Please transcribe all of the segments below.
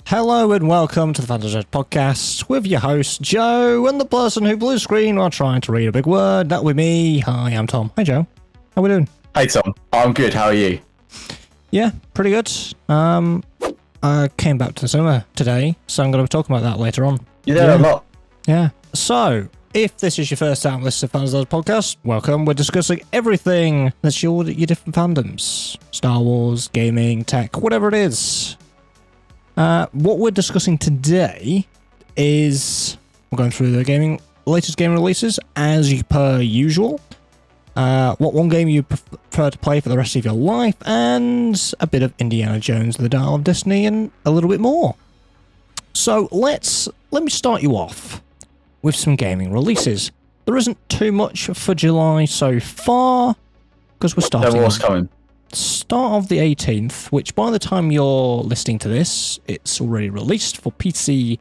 Hello and welcome to the Fandoms podcast with your host Joe and the person who blue screen while trying to read a big word. That with me. Hi, I'm Tom. Hi Joe. How we doing? Hey Tom. I'm good. How are you? Yeah, pretty good. I came back to the cinema today, so I'm going to be talking about that later on. You're there a lot. Yeah. So, if this is your first time listening to Fandoms podcast, welcome. We're discussing everything that's your different fandoms. Star Wars, gaming, tech, whatever it is. What we're discussing today is we're going through the latest game releases as per usual. What one game you prefer to play for the rest of your life, and a bit of Indiana Jones, the Dial of Destiny, and a little bit more. So let me start you off with some gaming releases. There isn't too much for July so far because we're starting. There was coming. Start of the 18th, which by the time you're listening to this, it's already released for PC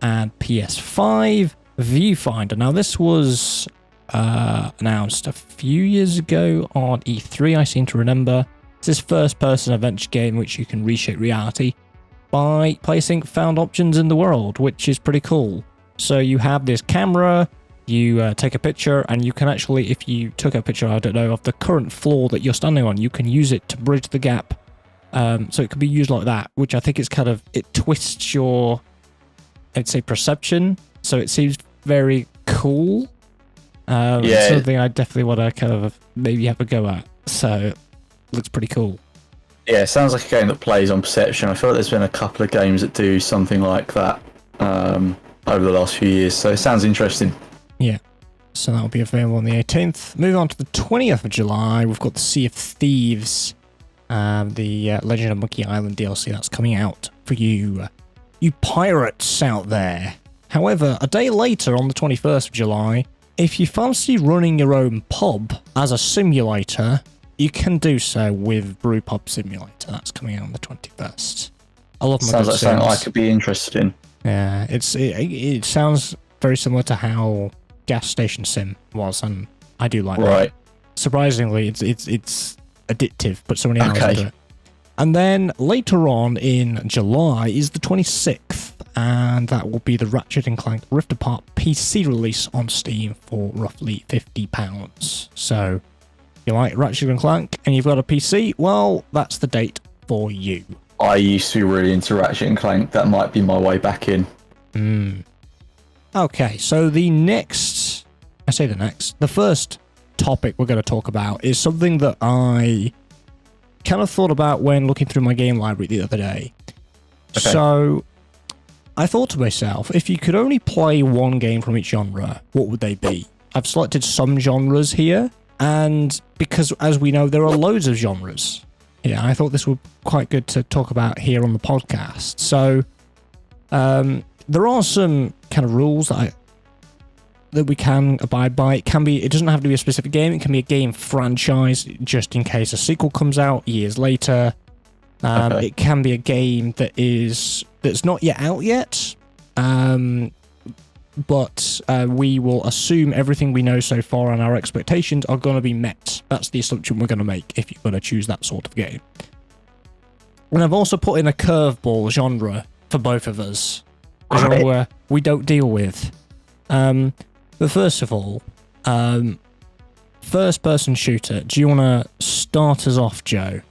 and PS5. Viewfinder. Now, this was announced a few years ago on E3, I seem to remember. It's this first-person adventure game which you can reshape reality by placing found options in the world, which is pretty cool. So you have this camera. You take a picture, and you can actually, if you took a picture, I don't know, of the current floor that you're standing on, you can use it to bridge the gap. So it can be used like that, which I think is kind of, it twists your, I'd say, perception. So it seems very cool. It's something I definitely want to kind of maybe have a go at. So it looks pretty cool. Yeah, it sounds like a game that plays on perception. I feel like there's been a couple of games that do something like that over the last few years. So it sounds interesting. Yeah, so that will be available on the 18th. Moving on to the 20th of July, we've got the Sea of Thieves, the Legend of Monkey Island DLC that's coming out for you pirates out there. However, a day later, on the 21st of July, if you fancy running your own pub as a simulator, you can do so with Brewpub Simulator. That's coming out on the 21st. I love my Sounds like something I could be interested in. Yeah, it sounds very similar to how Gas Station Sim was, and I do like that. Surprisingly, it's addictive, but so many hours into it. And then later on in July is the 26th, and that will be the Ratchet & Clank Rift Apart PC release on Steam for roughly £50. So, if you like Ratchet & Clank and you've got a PC, well, that's the date for you. I used to be really into Ratchet & Clank. That might be my way back in. Okay, so the first topic we're going to talk about is something that I kind of thought about when looking through my game library the other day. Okay. So, I thought to myself, if you could only play one game from each genre, what would they be? I've selected some genres here, and because, as we know, there are loads of genres. Yeah, I thought this would be quite good to talk about here on the podcast. So, there are some kind of rules that we can abide by. It doesn't have to be a specific game. It can be a game franchise, just in case a sequel comes out years later. It can be a game that's not yet out yet. But we will assume everything we know so far and our expectations are going to be met. That's the assumption we're going to make if you're going to choose that sort of game. And I've also put in a curveball genre for both of us. A genre where we don't deal with. But first of all, first-person shooter. Do you want to start us off, Joe?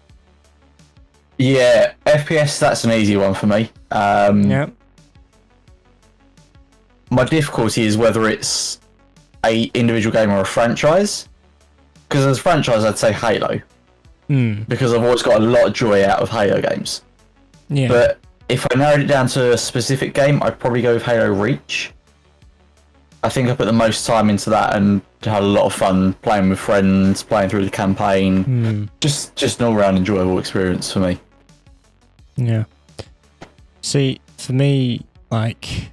Yeah, FPS, that's an easy one for me. Yeah. My difficulty is whether it's a individual game or a franchise. Because as a franchise, I'd say Halo. Because I've always got a lot of joy out of Halo games. Yeah. But if I narrowed it down to a specific game, I'd probably go with Halo Reach. I think I put the most time into that and had a lot of fun playing with friends, playing through the campaign. Just an all-round enjoyable experience for me. Yeah. See, for me, like,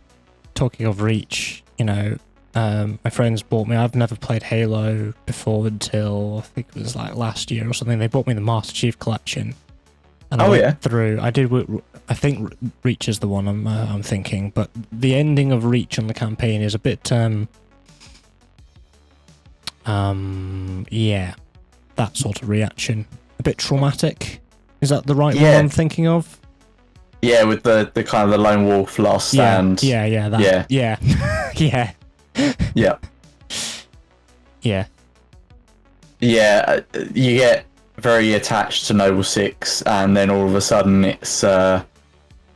talking of Reach, my friends bought me, I've never played Halo before until, I think it was like last year or something, they bought me the Master Chief Collection. And I went through, I think Reach is the one I'm thinking, but the ending of Reach on the campaign is a bit, that sort of reaction. A bit traumatic. Is that the right one I'm thinking of? Yeah, with the kind of the lone wolf last stand. Yeah. Yeah. Yeah. Yeah. Yeah, you get very attached to Noble Six, and then all of a sudden it's, oh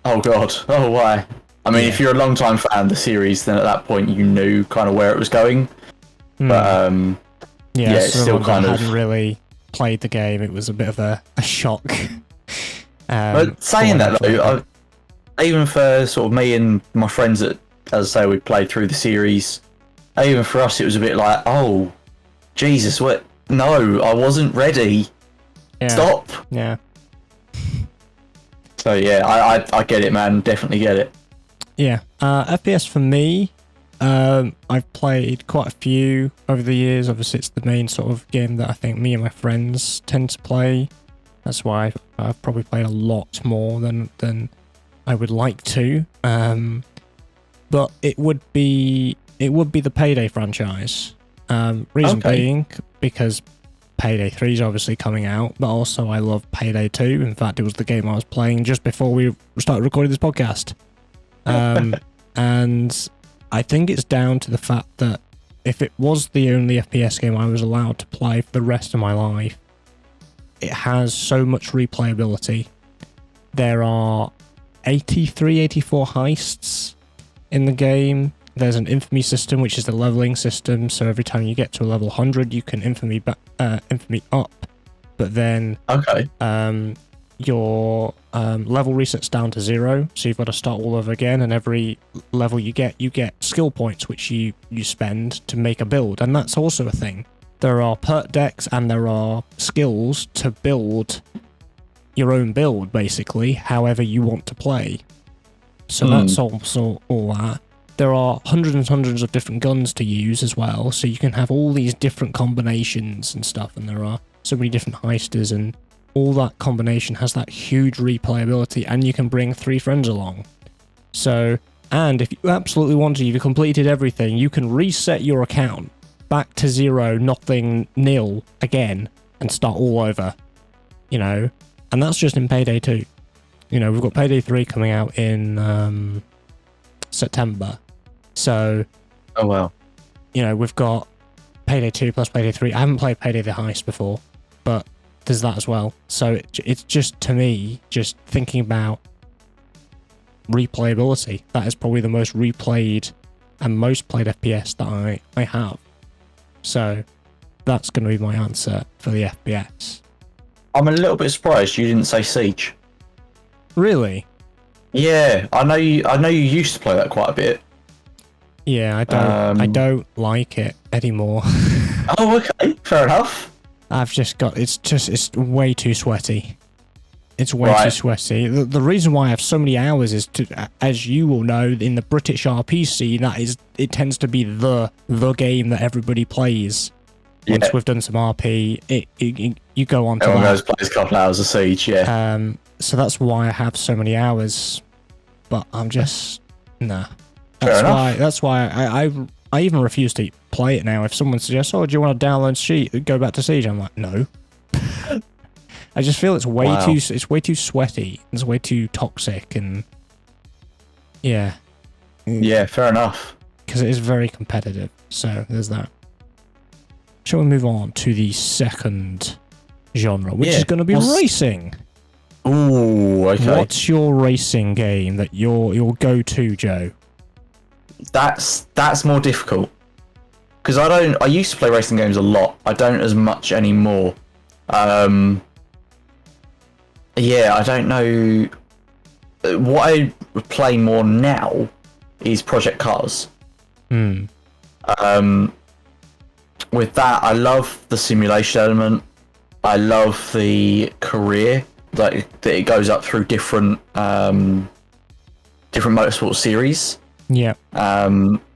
god, oh why? I mean, if you're a long-time fan of the series, then at that point you knew kind of where it was going. But it's still kind of hadn't really played the game. It was a bit of a shock. But saying that though, even for sort of me and my friends that, as I say, we played through the series, even for us it was a bit like, oh, Jesus, what? No, I wasn't ready. Yeah. Stop. Yeah. So yeah, I get it, man. Definitely get it. Yeah. FPS for me, I've played quite a few over the years. Obviously, it's the main sort of game that I think me and my friends tend to play. That's why I've probably played a lot more than I would like to. But it would be the Payday franchise. Reason being because Payday 3 is obviously coming out, but also I love Payday 2. In fact, it was the game I was playing just before we started recording this podcast. And I think it's down to the fact that if it was the only FPS game I was allowed to play for the rest of my life, it has so much replayability. There are 83, 84 heists in the game. There's an infamy system, which is the leveling system. So every time you get to a level 100, you can infamy up. But then your level resets down to 0. So you've got to start all over again. And every level you get skill points, which you spend to make a build. And that's also a thing. There are perk decks and there are skills to build your own build, basically, however you want to play. So that's also all that. There are hundreds and hundreds of different guns to use as well, so you can have all these different combinations and stuff, and there are so many different heisters, and all that combination has that huge replayability, and you can bring 3 friends along. So, and if you absolutely want to, you've completed everything, you can reset your account back to 0, nothing, nil again, and start all over, you know, and that's just in Payday 2. You know, we've got Payday 3 coming out in September. So, oh wow, you know, we've got Payday 2 plus Payday 3. I haven't played Payday the Heist before, but there's that as well. So it's just, to me, just thinking about replayability. That is probably the most replayed and most played FPS that I have. So that's going to be my answer for the FPS. I'm a little bit surprised you didn't say Siege. Really? Yeah, I know you used to play that quite a bit. Yeah, I don't like it anymore. Oh, okay, fair enough. I've just got it's way too sweaty. It's way too sweaty. The reason why I have so many hours is to, as you will know, in the British RP scene, it tends to be the game that everybody plays. Once we've done some RP, you go on to everyone that. goes plays a couple hours of Siege, yeah. So that's why I have so many hours. But I'm just nah. That's why I even refuse to play it now. If someone suggests, "Oh, do you want to download go back to Siege?" I'm like, no. I just feel it's way too sweaty. It's way too toxic, and yeah. Yeah, fair enough. Because it is very competitive. So there's that. Shall we move on to the second genre, which is going to be racing? Ooh, okay. What's your racing game that your go-to, Joe? That's more difficult. Because I used to play racing games a lot. I don't as much anymore. Yeah, I don't know. What I play more now is Project Cars. With that, I love the simulation element. I love the career that it goes up through different motorsport series. Yeah.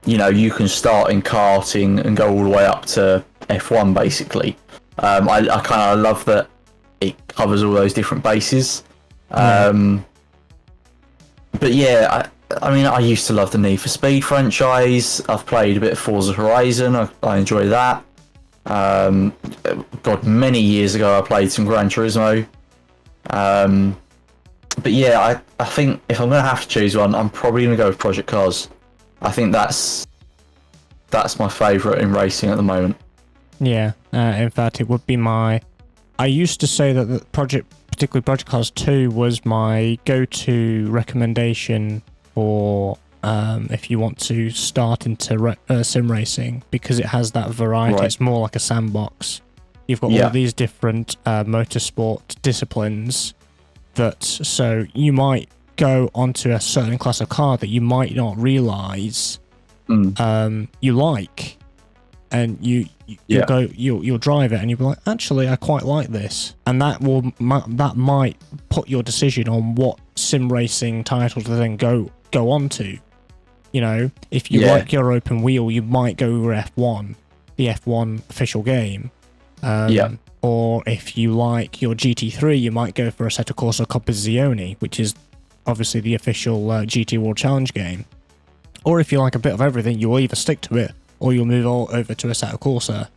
You know, you can start in karting and go all the way up to F1, basically. I kind of love that it covers all those different bases. But yeah, I mean, I used to love the Need for Speed franchise. I've played a bit of Forza Horizon. I enjoy that. God, many years ago I played some Gran Turismo. But yeah, I think if I'm gonna have to choose one, I'm probably gonna go with Project Cars. I think that's my favourite in racing at the moment. Yeah, in fact, it would be my. I used to say that particularly Project Cars 2, was my go-to recommendation for if you want to start into sim racing, because it has that variety. Right. It's more like a sandbox. You've got all these different motorsport disciplines so you might go onto a certain class of car that you might not realise you like, and you'll drive it and you'll be like, actually, I quite like this, and that might put your decision on what sim racing title to then go on to. You know, if you like your open wheel, you might go with F1, the F1 official game. Or if you like your GT3, you might go for Assetto Corsa Competizione, which is obviously the official GT World Challenge game. Or if you like a bit of everything, you'll either stick to it or you'll move all over to Assetto Corsa.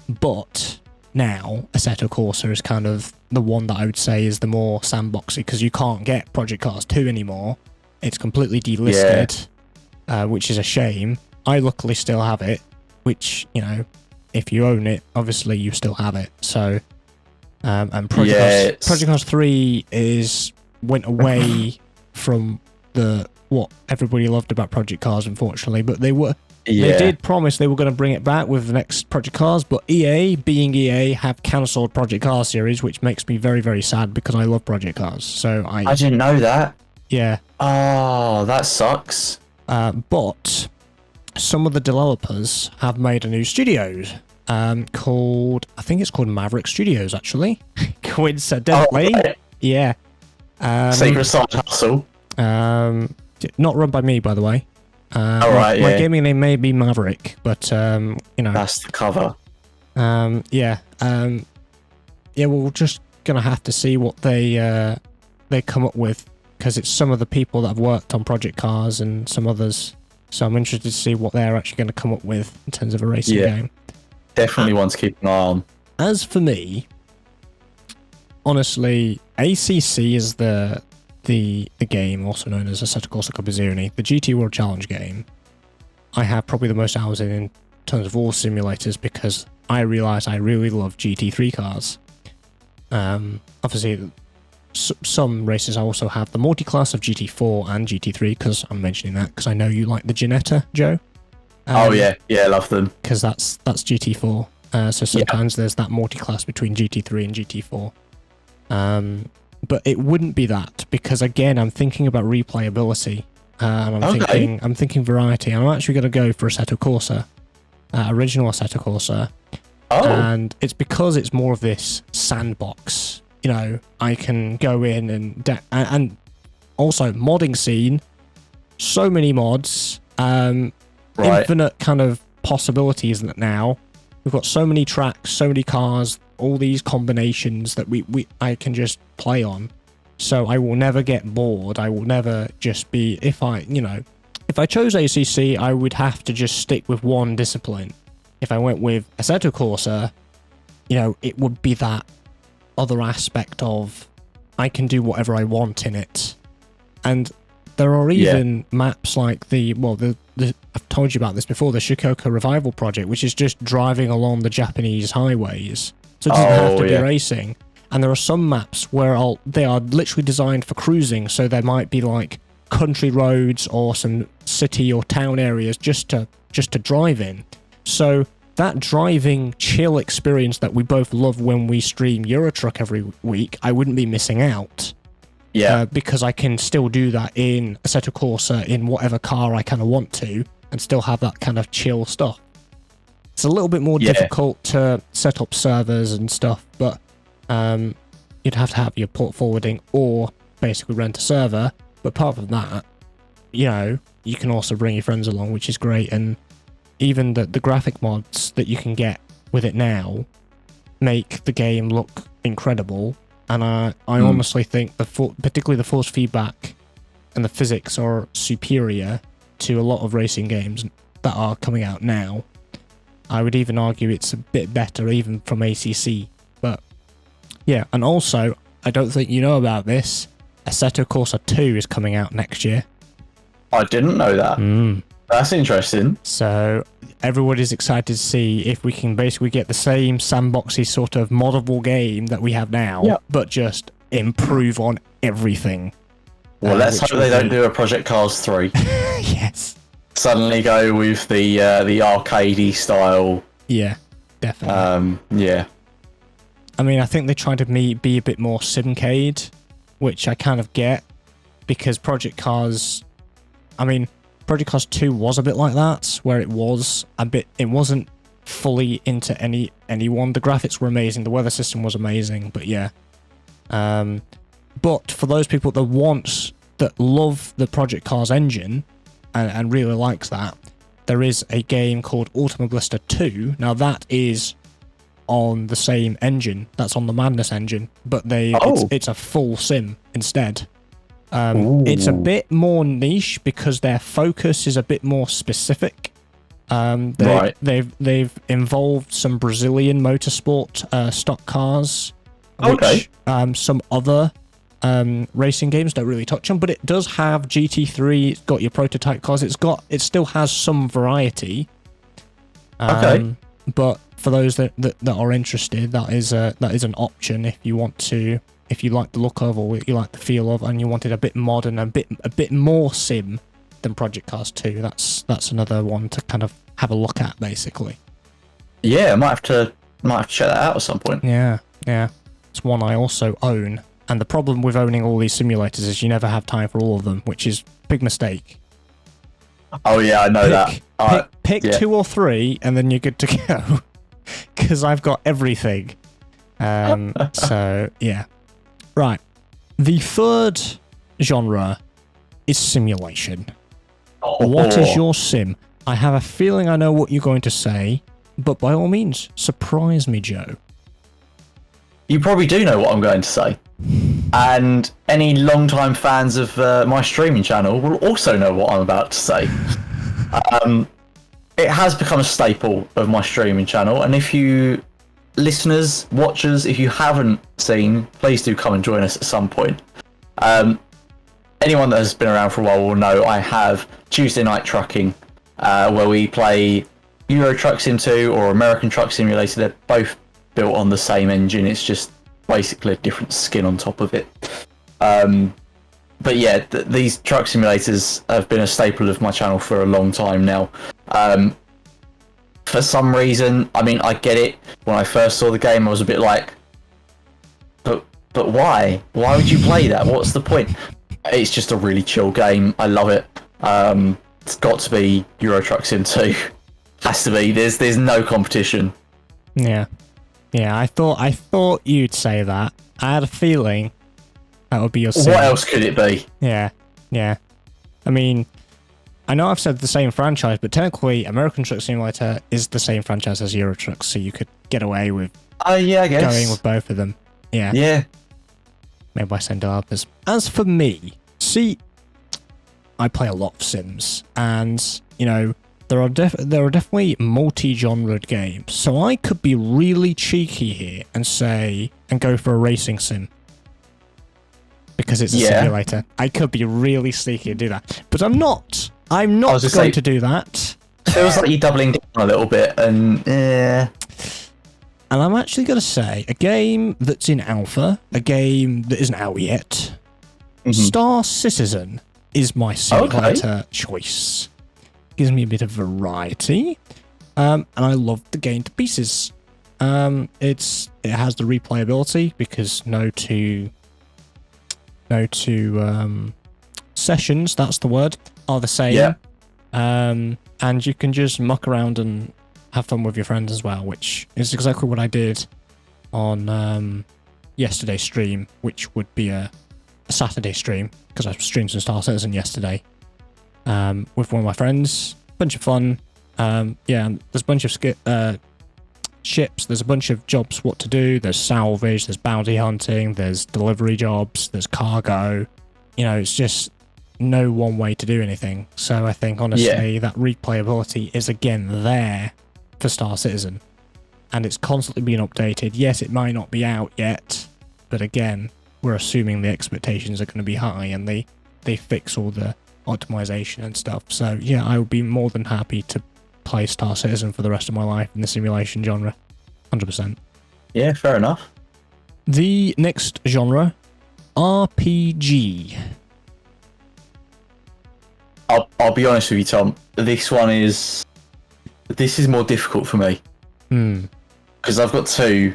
But now, Assetto Corsa is kind of the one that I would say is the more sandboxy, because you can't get Project Cars 2 anymore. It's completely delisted, which is a shame. I luckily still have it, which, you know, if you own it, obviously you still have it. So, and Project Cars 3 went away from what everybody loved about Project Cars, unfortunately. But they did promise they were going to bring it back with the next Project Cars. But EA, being EA, have cancelled Project Cars series, which makes me very, very sad because I love Project Cars. So I didn't know that. Yeah. Oh, that sucks. But some of the developers have made a new studio called, I think it's called Maverick Studios, actually. Coincidentally. Oh, right. Yeah. Secret side hustle. Not run by me, by the way. My gaming name may be Maverick, but you know. That's the cover. Yeah, we're just gonna have to see what they come up with, because it's some of the people that have worked on Project Cars and some others. So I'm interested to see what they're actually going to come up with in terms of a racing game. Definitely one to keep an eye on. As for me, honestly, ACC is the game, also known as Assetto Corsa Competizione, the GT World Challenge game. I have probably the most hours in terms of all simulators, because I realise I really love GT3 cars. Obviously, some races I also have the multi-class of GT4 and GT3, because I'm mentioning that because I know you like the Ginetta, Joe. I love them. Because that's GT4. So sometimes there's that multi-class between GT3 and GT4. But it wouldn't be that, because again, I'm thinking about replayability. And I'm thinking variety. I'm actually going to go for Assetto Corsa, original Assetto Corsa. Oh. And it's because it's more of this sandbox. You know, I can go in and also modding scene. So many mods. Infinite kind of possibilities now. We've got so many tracks, so many cars, all these combinations that I can just play on. So I will never get bored. I will never just be, if I chose ACC, I would have to just stick with one discipline. If I went with Assetto Corsa, you know, it would be that other aspect of I can do whatever I want in it. And there are even maps like I've told you about this before, the Shikoku Revival Project, which is just driving along the Japanese highways. So it doesn't have to be racing. And there are some maps where they are literally designed for cruising, so there might be like country roads or some city or town areas just to drive in. So that driving chill experience that we both love when we stream Eurotruck every week, I wouldn't be missing out. Yeah. Because I can still do that in Assetto Corsa in whatever car I kind of want to, and still have that kind of chill stuff. It's a little bit more difficult to set up servers and stuff, but you'd have to have your port forwarding or basically rent a server. But apart from that, you know, you can also bring your friends along, which is great. And even the graphic mods that you can get with it now make the game look incredible. And I honestly think particularly the force feedback and the physics are superior to a lot of racing games that are coming out now. I would even argue it's a bit better even from ACC. But yeah, and also, I don't think you know about this, Assetto Corsa 2 is coming out next year. I didn't know that. That's interesting. So everybody's excited to see if we can basically get the same sandboxy sort of moddable game that we have now, but just improve on everything. Well, let's hope they don't do a Project Cars 3. Yes. Suddenly go with the arcadey style. Yeah, definitely. Yeah. I mean, I think they tried to be a bit more simcade, which I kind of get, because Project Cars 2 was a bit like that, where it wasn't fully into anyone. The graphics were amazing, the weather system was amazing, but yeah. But for those people that love the Project Cars engine and really likes that, there is a game called Automobilista 2. Now that is on the same engine, that's on the Madness engine, but it's a full sim instead. It's a bit more niche because their focus is a bit more specific. They've involved some Brazilian motorsport stock cars, which some other racing games don't really touch on, but it does have GT3. It's got your prototype cars. It still has some variety. But for those that are interested, that is an option if you want to. If you like the look of, or you like the feel of, and you wanted a bit modern, a bit more sim than Project Cars 2, that's another one to kind of have a look at, basically. Yeah, I might have to check that out at some point. Yeah, it's one I also own, and the problem with owning all these simulators is you never have time for all of them, which is a big mistake. Oh yeah, I know that. Pick 2 or 3, and then you're good to go. Because I've got everything. So yeah. Right. The third genre is simulation. What is your sim? I have a feeling I know what you're going to say, but by all means, surprise me, Joe. You probably do know what I'm going to say. And any long-time fans of my streaming channel will also know what I'm about to say. It has become a staple of my streaming channel, and if you listeners, watchers, if you haven't seen, please do come and join us at some point. Anyone that has been around for a while will know I have Tuesday Night Trucking, where we play Euro Truck Sim 2 or American Truck Simulator. They're both built on the same engine. It's just basically a different skin on top of it. But yeah, these truck simulators have been a staple of my channel for a long time now. For some reason, I mean, I get it. When I first saw the game, I was a bit like, but why? Why would you play that? What's the point? It's just a really chill game. I love it. It's got to be Euro Truck Sim 2. Has to be. There's no competition. Yeah. I thought you'd say that. I had a feeling that would be your sim. What else could it be? Yeah. I mean, I know I've said the same franchise, but technically American Truck Simulator is the same franchise as Euro Truck, so you could get away with I guess. going with both of them. Yeah. Yeah. Made by same developers. As for me, see, I play a lot of Sims, and, you know, there are definitely multi-genred games, so I could be really cheeky here and go for a racing sim. Because it's a simulator. I could be really sneaky and do that. But I'm not. I'm not going to do that. Feels like you're doubling down a little bit, and And I'm actually going to say a game that's in alpha, a game that isn't out yet. Star Citizen is my simulator choice. Gives me a bit of variety, and I love the game to pieces. It has the replayability because no two sessions, that's the word, are the same. Yeah. And you can just muck around and have fun with your friends as well, which is exactly what I did on yesterday's stream, which would be a Saturday stream, because I streamed some Star Citizen yesterday with one of my friends. Bunch of fun. There's a bunch of ships, there's a bunch of jobs what to do, there's salvage, there's bounty hunting, there's delivery jobs, there's cargo. You know, it's just no one way to do anything. So I think, honestly, that replayability is again there for Star Citizen. And it's constantly being updated. Yes, it might not be out yet, but again, we're assuming the expectations are going to be high, and they fix all the optimization and stuff. So yeah, I would be more than happy to play Star Citizen for the rest of my life in the simulation genre. 100%. Yeah, fair enough. The next genre, RPG. I'll be honest with you, Tom. This is more difficult for me. Because I've got two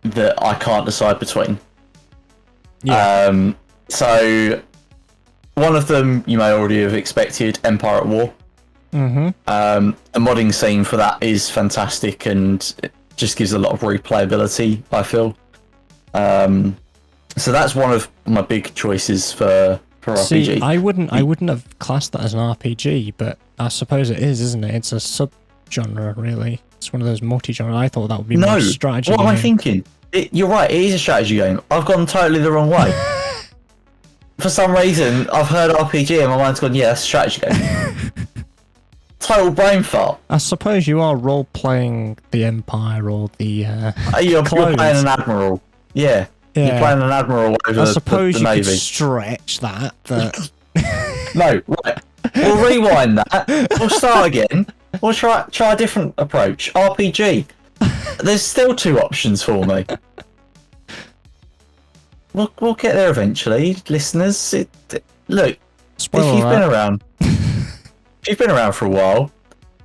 that I can't decide between. Yeah. So one of them you may already have expected, Empire at War. Mm-hmm. The modding scene for that is fantastic and it just gives a lot of replayability, I feel. So that's one of my big choices for RPG. See, I wouldn't have classed that as an RPG, but I suppose it is, isn't it? It's a sub-genre, really. It's one of those multi-genre. I thought that would be more strategy. What am I thinking? You're right, it is a strategy game. I've gone totally the wrong way. For some reason, I've heard RPG and my mind's gone, yeah, that's a strategy game. Total brain fart. I suppose you are role-playing the Empire or the you're playing an admiral. Yeah. You're playing an admiral over I suppose the you Navy. could stretch that, but... No, right. We'll rewind that. We'll start again. We'll try a different approach. RPG. There's still two options for me. We'll get there eventually, listeners. Look, Spoiler if you've alert. been around, if you've been around for a while,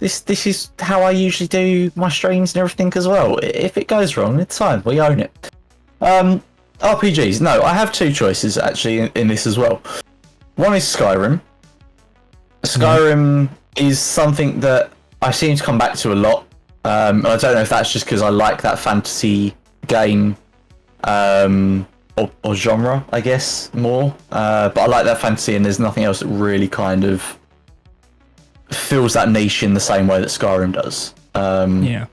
this is how I usually do my streams and everything as well. If it goes wrong, it's fine. We own it. RPGs. No, I have two choices actually in this as well. One is Skyrim. Skyrim is something that I seem to come back to a lot. I don't know if that's just because I like that fantasy game or genre, I guess, more. But I like that fantasy, and there's nothing else that really kind of fills that niche in the same way that Skyrim does. Yeah.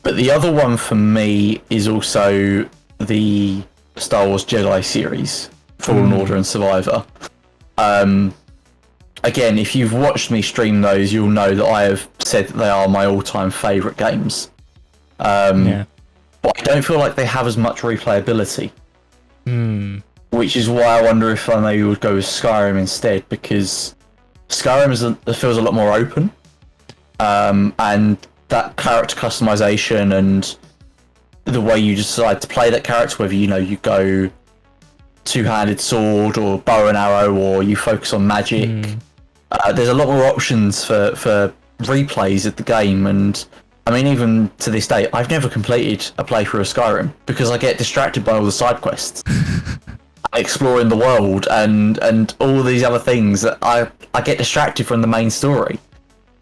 But the other one for me is also the Star Wars Jedi series, Fallen Order and Survivor. Again, if you've watched me stream those, you'll know that I have said that they are my all-time favourite games. But I don't feel like they have as much replayability. Which is why I wonder if I maybe would go with Skyrim instead, because Skyrim feels a lot more open. And that character customization and the way you decide to play that character, whether you go two-handed sword or bow and arrow, or you focus on magic. There's a lot more options for replays of the game, and I mean, even to this day, I've never completed a playthrough of Skyrim because I get distracted by all the side quests, exploring the world, and all these other things that I get distracted from the main story.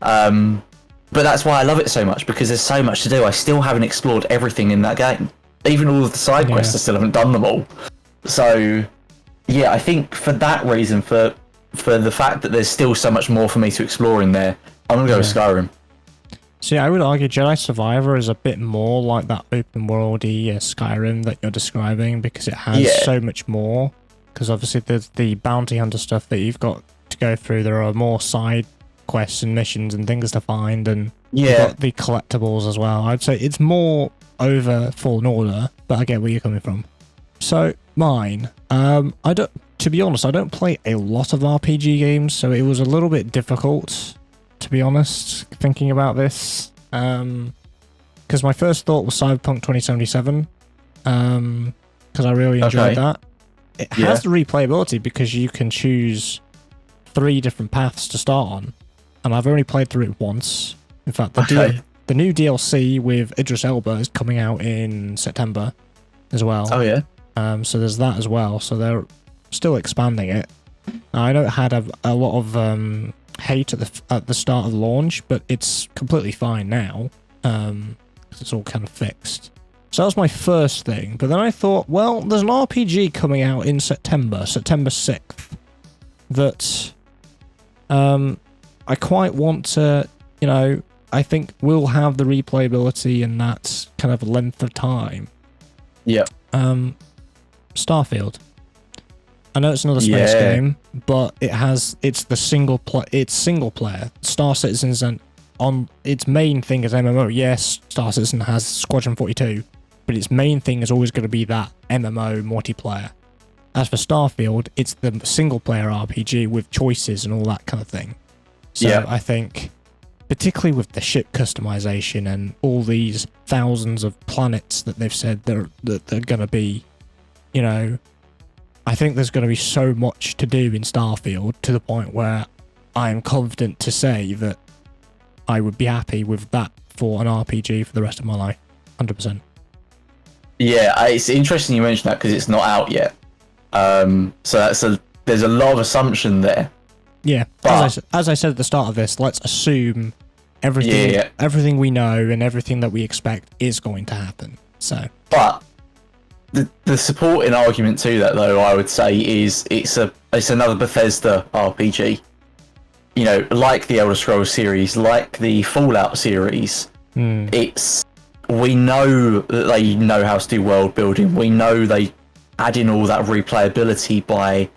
But that's why I love it so much, because there's so much to do. I still haven't explored everything in that game. Even all of the side quests, I still haven't done them all. So, yeah, I think for that reason, for the fact that there's still so much more for me to explore in there, I'm going to go with Skyrim. See, I would argue Jedi Survivor is a bit more like that open worldy Skyrim that you're describing, because it has so much more. Because obviously there's the bounty hunter stuff that you've got to go through. There are more side quests and missions and things to find, and you've got the collectibles as well. I'd say it's more over Fallen Order, but I get where you're coming from. So mine, to be honest, I don't play a lot of RPG games, so it was a little bit difficult, to be honest, thinking about this. Because my first thought was Cyberpunk 2077, because I really enjoyed that. It has the replayability because you can choose 3 different paths to start on, and I've only played through it once. In fact, the new DLC with Idris Elba is coming out in September as well. Oh yeah. So there's that as well. So they're still expanding it. Now, I know it had a lot of hate at the start of launch, but it's completely fine now because it's all kind of fixed. So that was my first thing. But then I thought, well, there's an RPG coming out in September 6th, that I quite want to, I think will have the replayability in that kind of length of time. Yeah. Starfield. I know it's another space game, but it's single player. Star Citizen's on its main thing is MMO. Yes, Star Citizen has Squadron 42, but its main thing is always going to be that MMO multiplayer. As for Starfield, it's the single-player RPG with choices and all that kind of thing. So I think, particularly with the ship customization and all these thousands of planets that they've said they're going to be, you know, I think there's going to be so much to do in Starfield to the point where I am confident to say that I would be happy with that for an RPG for the rest of my life. 100%. Yeah, it's interesting you mentioned that because it's not out yet. So there's a lot of assumption there. Yeah, but, as I said at the start of this, let's assume everything we know and everything that we expect is going to happen. So, but the supporting argument to that, though, I would say is it's another Bethesda RPG. You know, like the Elder Scrolls series, like the Fallout series. We know that they know how to do world building. We know they add in all that replayability by,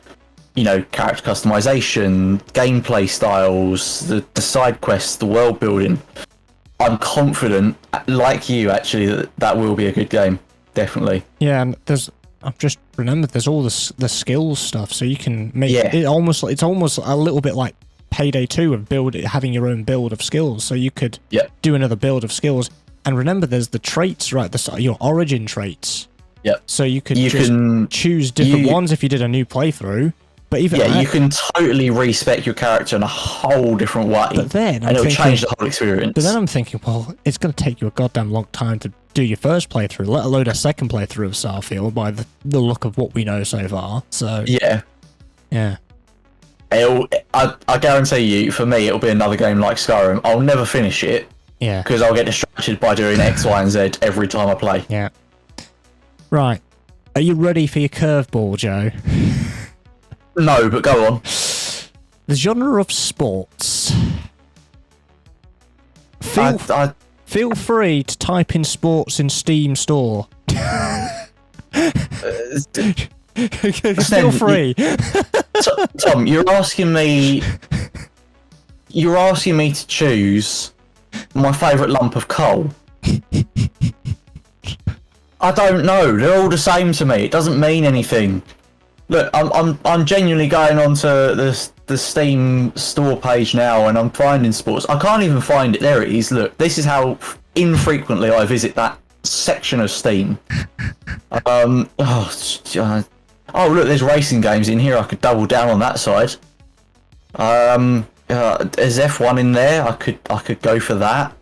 you know, character customization, gameplay styles, the side quests, the world building. I'm confident, like you, actually, that will be a good game. Definitely. Yeah, and I've just remembered there's all the skills stuff, so you can make it almost. It's almost a little bit like Payday 2 of having your own build of skills. So you could do another build of skills. And remember, there's the traits, right? Your origin traits. Yep. So you could choose different ones if you did a new playthrough. But even you can totally respec your character in a whole different way. But then it'll change the whole experience. But then I'm thinking, well, it's going to take you a goddamn long time to do your first playthrough, let alone a second playthrough of Starfield by the look of what we know so far. So yeah. I guarantee you, for me, it'll be another game like Skyrim. I'll never finish it. Yeah. Because I'll get distracted by doing X, Y, and Z every time I play. Yeah. Right. Are you ready for your curveball, Joe? No, but go on. The genre of sports. Feel free to type in sports in Steam Store. Feel free. Tom, you're asking me to choose my favourite lump of coal. I don't know. They're all the same to me. It doesn't mean anything. Look, I'm genuinely going onto the Steam store page now, and I'm finding sports. I can't even find it. There it is. Look, this is how infrequently I visit that section of Steam. Oh, look, there's racing games in here. I could double down on that side. There's F1 in there. I could go for that.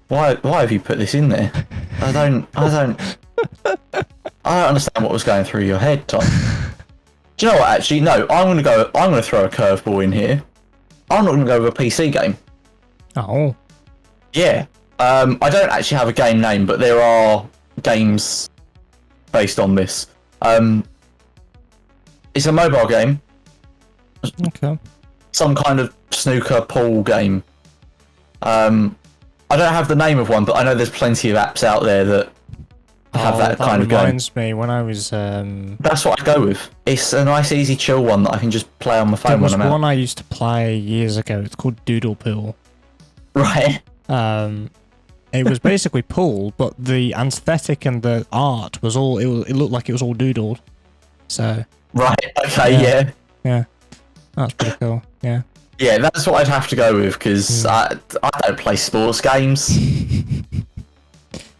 Why have you put this in there? I don't understand what was going through your head, Tom. Do you know what? Actually, no. I'm gonna throw a curveball in here. I'm not gonna go with a PC game. Oh. Yeah. I don't actually have a game name, but there are games based on this. It's a mobile game. Okay. Some kind of snooker pool game. I don't have the name of one, but I know there's plenty of apps out there that have that kind of game. That reminds me when I was... That's what I go with. It's a nice, easy, chill one that I can just play on my phone when I'm out. There was one I used to play years ago. It's called Doodle Pool. Right. It was basically pool, but the aesthetic and the art was all... It looked like it was all doodled. So... Right, okay, yeah. That's pretty cool, yeah. Yeah, that's what I'd have to go with, because I don't play sports games.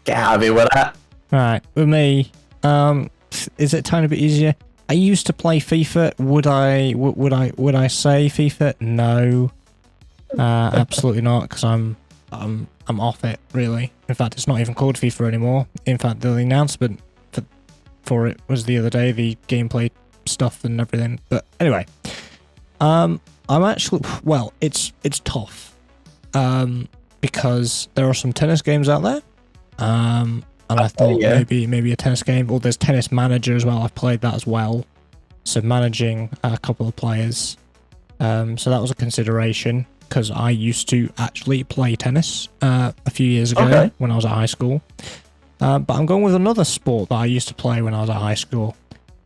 Get out of here with that. Right, with me, is it a tiny bit easier? I used to play FIFA. Would I say FIFA? No, absolutely not, because I'm off it, really. In fact, it's not even called FIFA anymore. In fact, the announcement for it was the other day, the gameplay stuff and everything. But anyway, I'm actually, well, it's tough, because there are some tennis games out there, and I thought maybe a tennis game, or there's Tennis Manager as well. I've played that as well, so managing a couple of players, so that was a consideration, because I used to actually play tennis a few years ago when I was at high school, but I'm going with another sport that I used to play when I was at high school,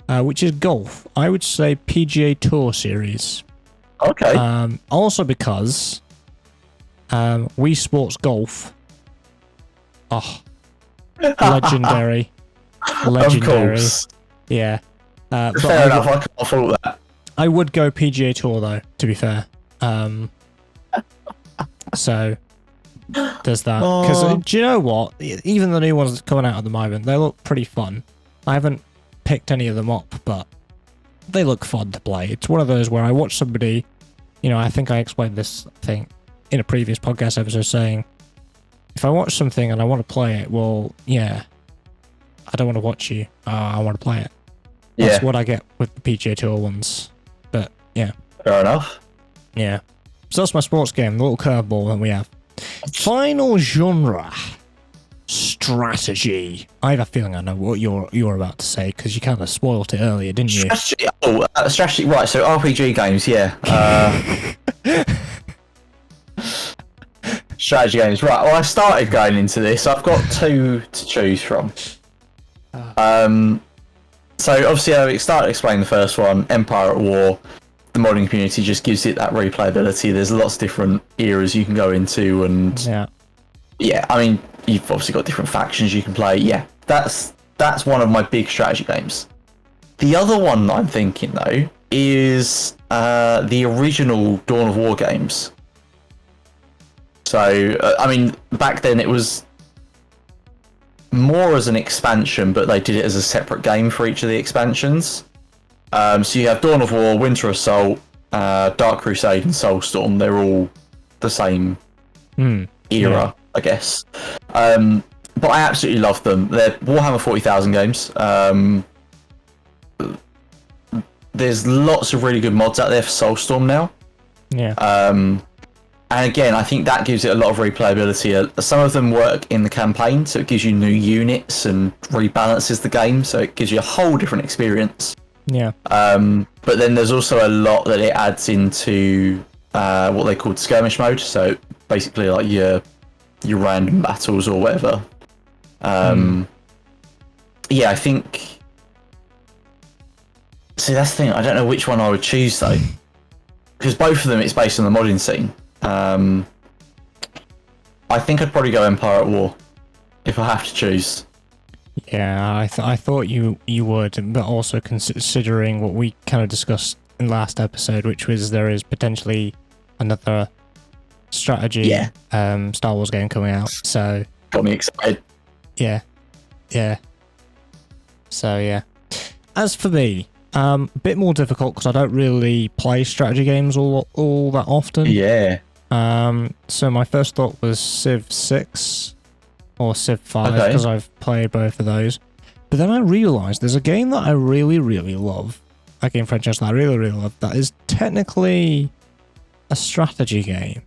which is golf. I would say PGA Tour Series. Okay. Also because Wii Sports Golf. Oh, legendary. Of course. Yeah. But Fair enough. I can't fault that. I would go PGA Tour though, to be fair. So there's that. Because do you know what? Even the new ones that's coming out at the moment, they look pretty fun. I haven't picked any of them up, but they look fun to play. It's one of those where I watch somebody, I think I explained this thing in a previous podcast episode, saying, if I watch something and I want to play it, well, yeah, I don't want to watch you. I want to play it. That's what I get with the PGA Tour ones. But, yeah. Fair enough. Yeah. So that's my sports game, the little curveball that we have. Final genre. Strategy. I have a feeling I know what you're about to say, because you kind of spoiled it earlier, didn't you? Strategy. Strategy. Right, so RPG games, yeah. Strategy games. Right, well, I started going into this. I've got two to choose from. So obviously I started explaining the first one, Empire at War. The modding community just gives it that replayability. There's lots of different eras you can go into, and yeah, I mean, you've obviously got different factions you can play. Yeah, that's one of my big strategy games. The other one I'm thinking though is the original Dawn of War games. So I mean, back then it was more as an expansion, but they did it as a separate game for each of the expansions. So you have Dawn of War, Winter Assault, Dark Crusade, and Soulstorm. They're all the same era, I guess. But I absolutely love them. They're Warhammer 40,000 games. There's lots of really good mods out there for Soulstorm now. Yeah. And again, I think that gives it a lot of replayability. Some of them work in the campaign, so it gives you new units and rebalances the game, so it gives you a whole different experience. Yeah. But then there's also a lot that it adds into what they call skirmish mode, so basically like your random battles or whatever. Yeah, I think... See, that's the thing, I don't know which one I would choose though. Because both of them, it's based on the modding scene. I think I'd probably go Empire at War if I have to choose. Yeah, I thought you would, but also considering what we kind of discussed in last episode, which was there is potentially another strategy Star Wars game coming out. So got me excited. Yeah. So yeah. As for me, a bit more difficult because I don't really play strategy games all that often. Yeah. So my first thought was Civ 6 or Civ 5 because I've played both of those. But then I realised there's a game that I really, really love. A game franchise that I really, really love that is technically a strategy game.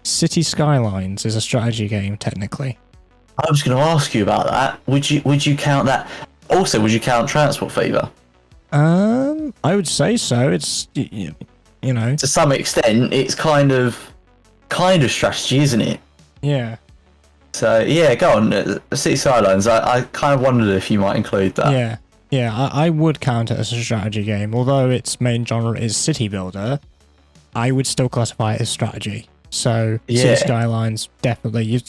Cities Skylines is a strategy game, technically. I was going to ask you about that. Would you count that? Also, would you count Transport Fever? I would say so. It's you know, to some extent, it's kind of strategy, isn't it? Yeah. So yeah, go on. Cities Skylines. I kind of wondered if you might include that. Yeah. I would count it as a strategy game, although its main genre is city builder. I would still classify it as strategy. So Cities Skylines definitely.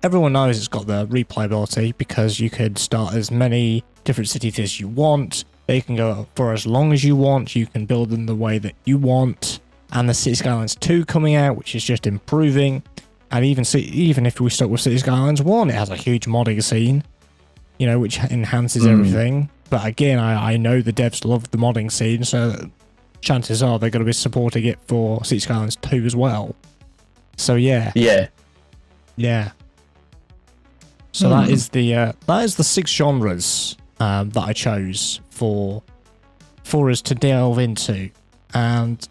Everyone knows it's got the replayability because you could start as many different cities as you want. They can go for as long as you want. You can build them the way that you want. And the Cities Skylines 2 coming out, which is just improving. And even if we stuck with Cities Skylines 1, it has a huge modding scene, which enhances everything. But again, I know the devs love the modding scene, so chances are they're going to be supporting it for Cities Skylines 2 as well. So yeah. So that is the 6 genres that I chose for us to delve into, and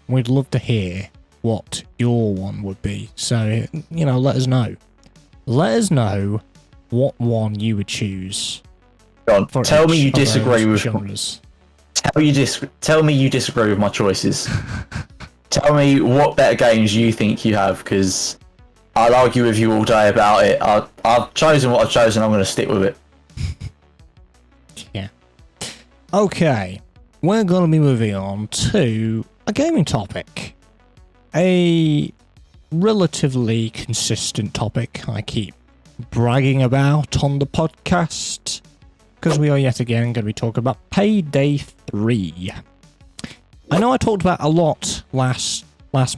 we'd love to hear what your one would be. So let us know. Let us know what one you would choose. John, tell me you disagree with genres. Tell me you disagree with my choices. Tell me what better games you think you have, because I'll argue with you all day about it. I've chosen what I've chosen. I'm going to stick with it. Yeah. Okay. We're going to be moving on to a gaming topic. A relatively consistent topic I keep bragging about on the podcast. because we are yet again going to be talking about Payday 3. I know I talked about a lot last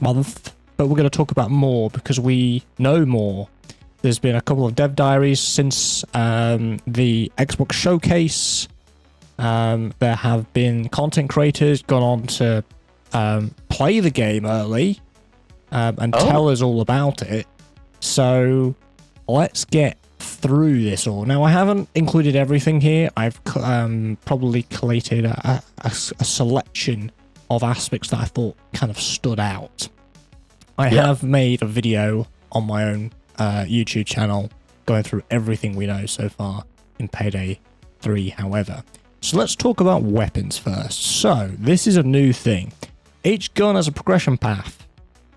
month, but we're going to talk about more because we know more. There's been a couple of dev diaries since the Xbox showcase. There have been content creators gone on to play the game early and tell us all about it. So let's get through this all. Now, I haven't included everything here. I've probably collated a selection of aspects that I thought kind of stood out. I have made a video on my own YouTube channel going through everything we know so far in Payday 3, however. So let's talk about weapons first. So this is a new thing. Each gun has a progression path.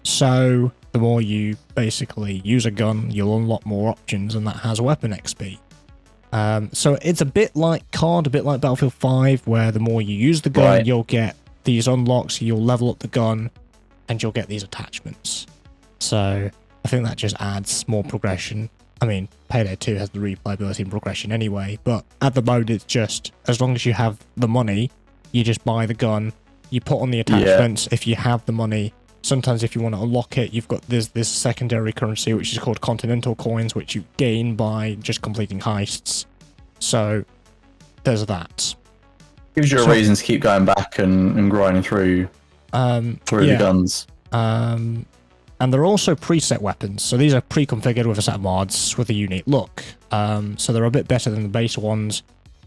So the more you basically use a gun, you'll unlock more options, and that has weapon XP. So it's a bit like COD, a bit like Battlefield 5, where the more you use the gun, you'll get these unlocks, you'll level up the gun, and you'll get these attachments. So I think that just adds more progression. I mean, Payday 2 has the replayability and progression anyway, but at the moment it's just, as long as you have the money, you just buy the gun, you put on the attachments if you have the money. Sometimes if you want to unlock it, you've got this secondary currency, which is called Continental Coins, which you gain by just completing heists. So there's that. Gives you a reason to keep going back and grinding through the guns. And they're also preset weapons. So these are pre-configured with a set of mods with a unique look. So they're a bit better than the base ones.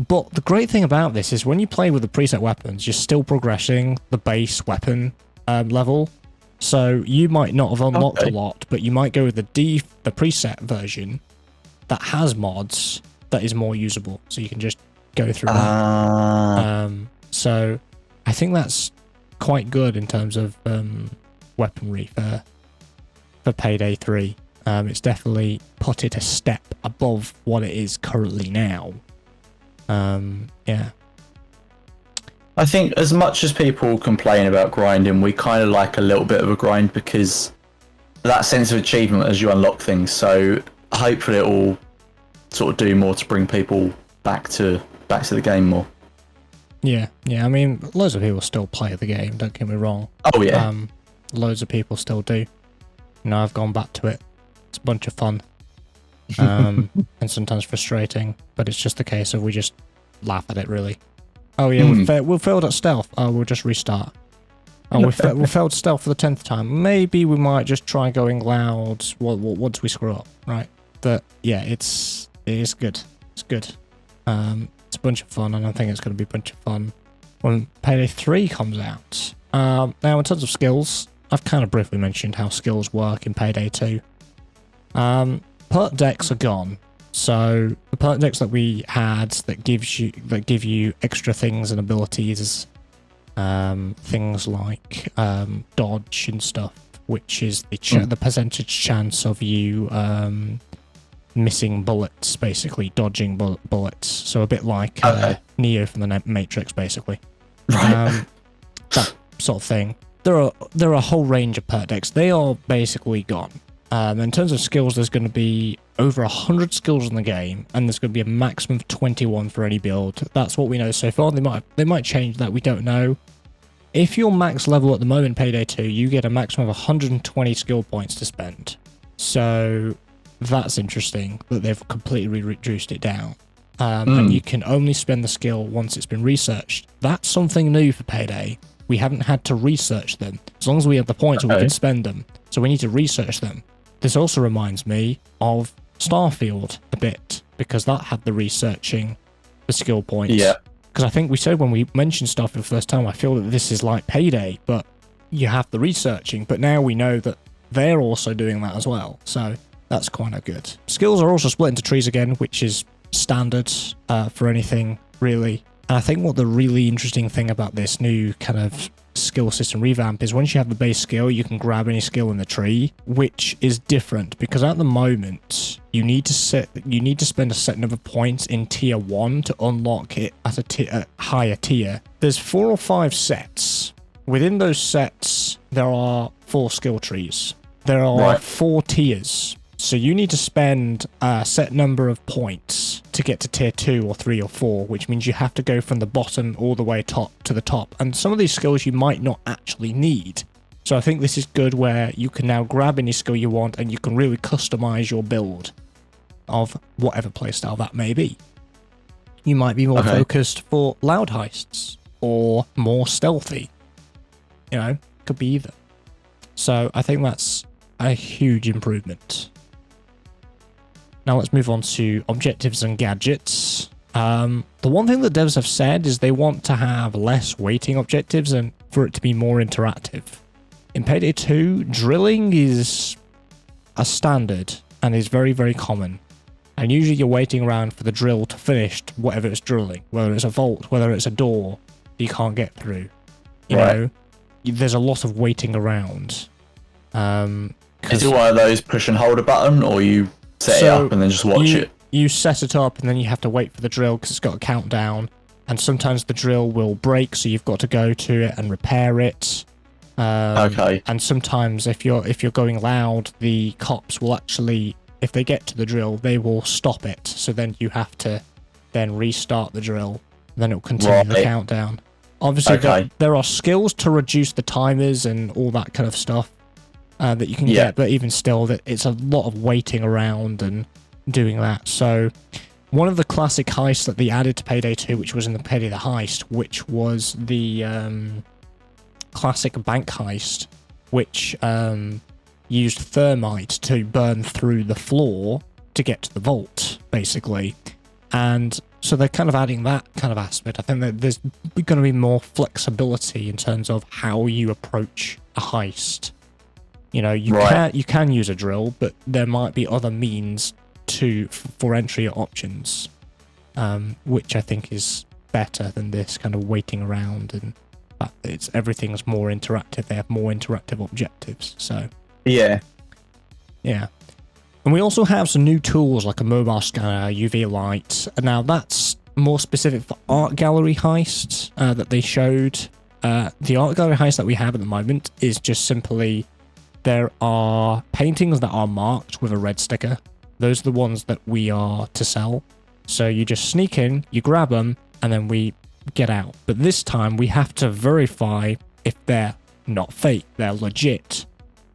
But the great thing about this is when you play with the preset weapons, you're still progressing the base weapon level. So you might not have unlocked a lot, but you might go with the preset version that has mods that is more usable. So you can just go through that. So I think that's quite good in terms of weaponry for Payday 3. It's definitely put it a step above what it is currently now. I think as much as people complain about grinding, we kind of like a little bit of a grind because that sense of achievement as you unlock things. So hopefully it will sort of do more to bring people back to the game more. Yeah. I mean, loads of people still play the game. Don't get me wrong. Oh yeah. Loads of people still do. You know, I've gone back to it. It's a bunch of fun. And sometimes frustrating, but it's just the case of we just laugh at it, really. Oh yeah, we failed at stealth. Oh, we'll just restart. Oh, we failed stealth for the 10th time. Maybe we might just try going loud once we screw up, right? But yeah, it is good. It's good. It's a bunch of fun, and I think it's going to be a bunch of fun when Payday 3 comes out. Now, in terms of skills, I've kind of briefly mentioned how skills work in Payday 2. Perk decks are gone. So the perk decks that we had that give you extra things and abilities, things like dodge and stuff, which is the percentage chance of you missing bullets, basically dodging bullets. So a bit like Neo from the Matrix, basically. Right. That sort of thing. There are a whole range of perk decks. They are basically gone. In terms of skills, there's going to be over 100 skills in the game, and there's going to be a maximum of 21 for any build. That's what we know so far. They might change that. We don't know. If you're max level at the moment, Payday 2, you get a maximum of 120 skill points to spend. So that's interesting that they've completely reduced it down. And you can only spend the skill once it's been researched. That's something new for Payday. We haven't had to research them. As long as we have the points, we can spend them. So we need to research them. This also reminds me of Starfield a bit, because that had the researching the skill points. Yeah. Because I think we said when we mentioned Starfield for the first time, I feel that this is like Payday, but you have the researching. But now we know that they're also doing that as well. So that's kind of good. Skills are also split into trees again, which is standard for anything, really. And I think what the really interesting thing about this new kind of skill system revamp is once you have the base skill, you can grab any skill in the tree, which is different because at the moment you need to spend a set number of points in tier 1 to unlock it at a higher tier. There's 4 or 5 sets. Within those sets, there are 4 skill trees. There are 4 tiers. So you need to spend a set number of points to get to tier 2 or 3 or 4, which means you have to go from the bottom all the way top to the top. And some of these skills you might not actually need. So I think this is good where you can now grab any skill you want and you can really customize your build of whatever playstyle that may be. You might be more focused for loud heists or more stealthy. You know, could be either. So I think that's a huge improvement. Now let's move on to objectives and gadgets. The one thing that devs have said is they want to have less waiting objectives and for it to be more interactive. In Payday 2, drilling is a standard and is very, very common. And usually you're waiting around for the drill to finish whatever it's drilling, whether it's a vault, whether it's a door you can't get through. You know, there's a lot of waiting around. Is it one of those push and hold a button, or you set it up and then just watch it? You set it up and then you have to wait for the drill because it's got a countdown. And sometimes the drill will break, so you've got to go to it and repair it. And sometimes if you're going loud, the cops will actually, if they get to the drill, they will stop it. So then you have to then restart the drill. Then it will continue the countdown. Obviously, there are skills to reduce the timers and all that kind of stuff that you can get, but even still, it's a lot of waiting around and doing that. So one of the classic heists that they added to Payday 2, which was in the Payday the Heist, which was the classic bank heist, which used thermite to burn through the floor to get to the vault, basically. And so they're kind of adding that kind of aspect. I think that there's going to be more flexibility in terms of how you approach a heist. You know, you can use a drill, but there might be other means for entry options, which I think is better than this kind of waiting around, and everything's more interactive. They have more interactive objectives. So yeah. And we also have some new tools like a mobile scanner, UV light. Now that's more specific for art gallery heists that they showed. The art gallery heist that we have at the moment is just simply there are paintings that are marked with a red sticker. Those are the ones that we are to sell. So you just sneak in, you grab them, and then we get out. But this time we have to verify if they're not fake, they're legit.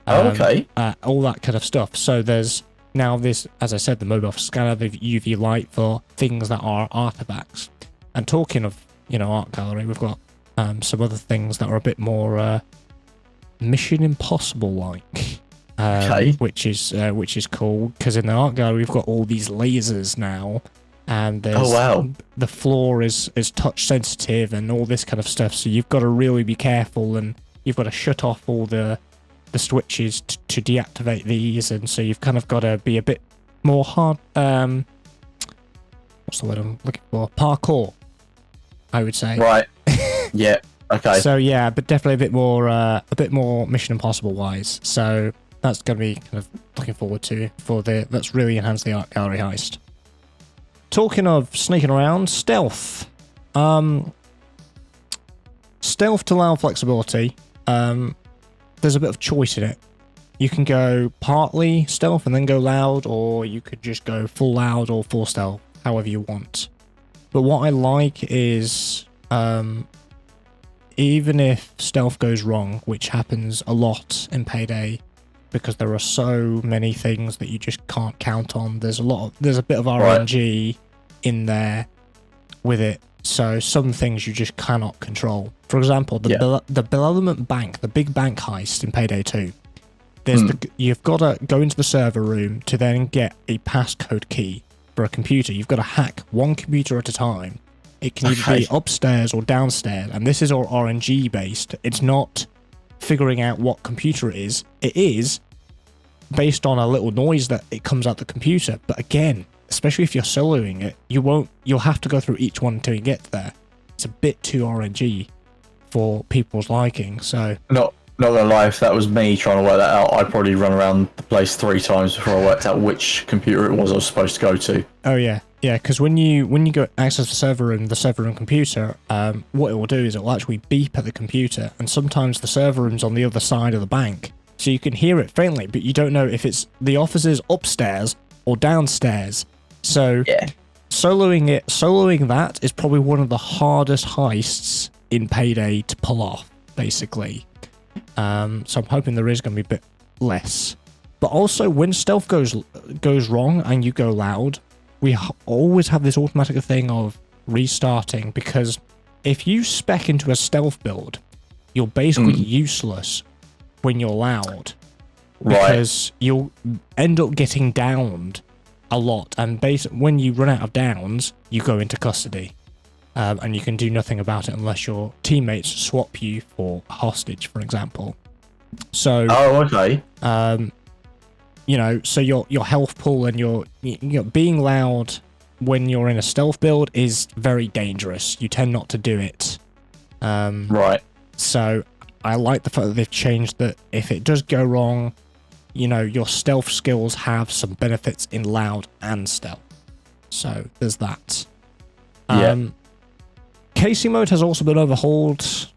All that kind of stuff. So there's now this, as I said, the mobile scanner, the UV light for things that are artifacts. And talking of, art gallery, we've got some other things that are a bit more Mission Impossible like. Which is cool, because in the art gallery we've got all these lasers now, and there's the floor is touch sensitive and all this kind of stuff, so you've got to really be careful, and you've got to shut off all the switches to deactivate these, and so you've kind of got to be a bit more hard what's the word I'm looking for, parkour, I would say. So yeah, but definitely a bit more Mission Impossible wise, so that's going to be kind of looking forward to that's really enhanced the art gallery heist. Talking of sneaking around, stealth. Stealth to allow flexibility. There's a bit of choice in it. You can go partly stealth and then go loud, or you could just go full loud or full stealth, however you want. But what I like is, even if stealth goes wrong, which happens a lot in Payday, because there are so many things that you just can't count on. There's a bit of RNG in there with it. So some things you just cannot control. For example, the Belleville Bank, the big bank heist in Payday 2. You've got to go into the server room to then get a passcode key for a computer. You've got to hack one computer at a time. It can either be upstairs or downstairs, and this is all RNG based. It's not figuring out what computer it is. It is based on a little noise that it comes out the computer. But again, especially if you're soloing it, you'll have to go through each one until you get there. It's a bit too RNG for people's liking. So not gonna lie, if that was me trying to work that out, I'd probably run around the place 3 times before I worked out which computer it was I was supposed to go to. Oh yeah, because when you go access the server room computer, what it will do is it will actually beep at the computer, and sometimes the server room's on the other side of the bank. So you can hear it faintly, but you don't know if it's the officers upstairs or downstairs. So soloing that is probably one of the hardest heists in Payday to pull off, basically. So I'm hoping there is going to be a bit less. But also, when stealth goes wrong and you go loud, we always have this automatic thing of restarting, because if you spec into a stealth build, you're basically useless when you're loud, because you'll end up getting downed a lot, and basically when you run out of downs, you go into custody, and you can do nothing about it unless your teammates swap you for a hostage, for example. So you know, so your health pool and your being loud when you're in a stealth build is very dangerous. You tend not to do it. So I like the fact that they've changed that if it does go wrong, you know, your stealth skills have some benefits in loud and stealth. So there's that. Casing mode has also been overhauled.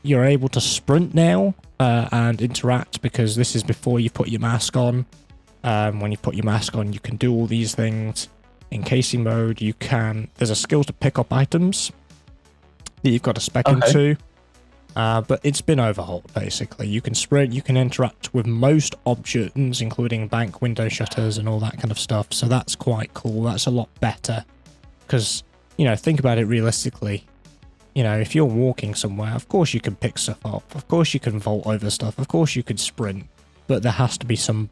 You're able to sprint now and interact, because this is before you put your mask on. When you put your mask on, you can do all these things. In casing mode, there's a skill to pick up items that you've got to spec into. But it's been overhauled, basically. You can sprint, you can interact with most options, including bank window shutters and all that kind of stuff. So that's quite cool. That's a lot better. Because, you know, think about it realistically. You know, if you're walking somewhere, of course you can pick stuff up. Of course you can vault over stuff. Of course you could sprint. But there has to be some,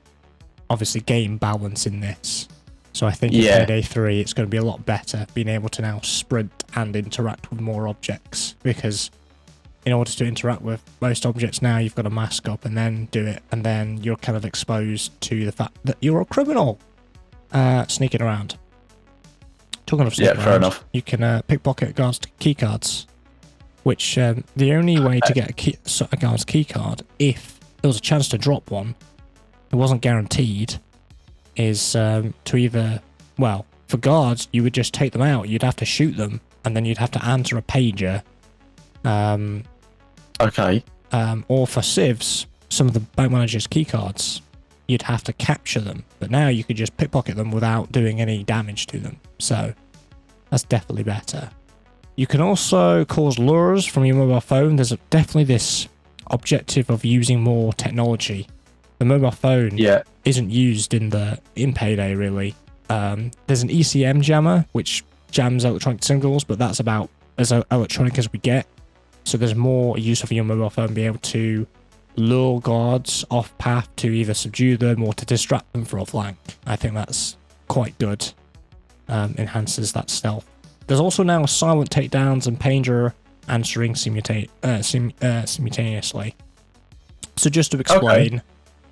obviously, game balance in this. So I think in Payday 3, it's going to be a lot better being able to now sprint and interact with more objects. Because in order to interact with most objects now, you've got to mask up and then do it. And then you're kind of exposed to the fact that you're a criminal sneaking around. Talking of sneaking around, fair enough. You can pickpocket guards' keycards. Which the only way to get a guard's keycard, if there was a chance to drop one, it wasn't guaranteed, is to either, well, for guards, you would just take them out. You'd have to shoot them, and then you'd have to answer a pager. Or for civs, some of the bank manager's keycards, you'd have to capture them. But now you could just pickpocket them without doing any damage to them. So that's definitely better. You can also cause lures from your mobile phone. There's definitely this objective of using more technology. The mobile phone isn't used in Payday, really. There's an ECM jammer, which jams electronic signals, but that's about as electronic as we get. So there's more use of your mobile phone being able to lure guards off path to either subdue them or to distract them for a flank. I think that's quite good. Enhances that stealth. There's also now silent takedowns and pager answering simultaneously. So just to explain,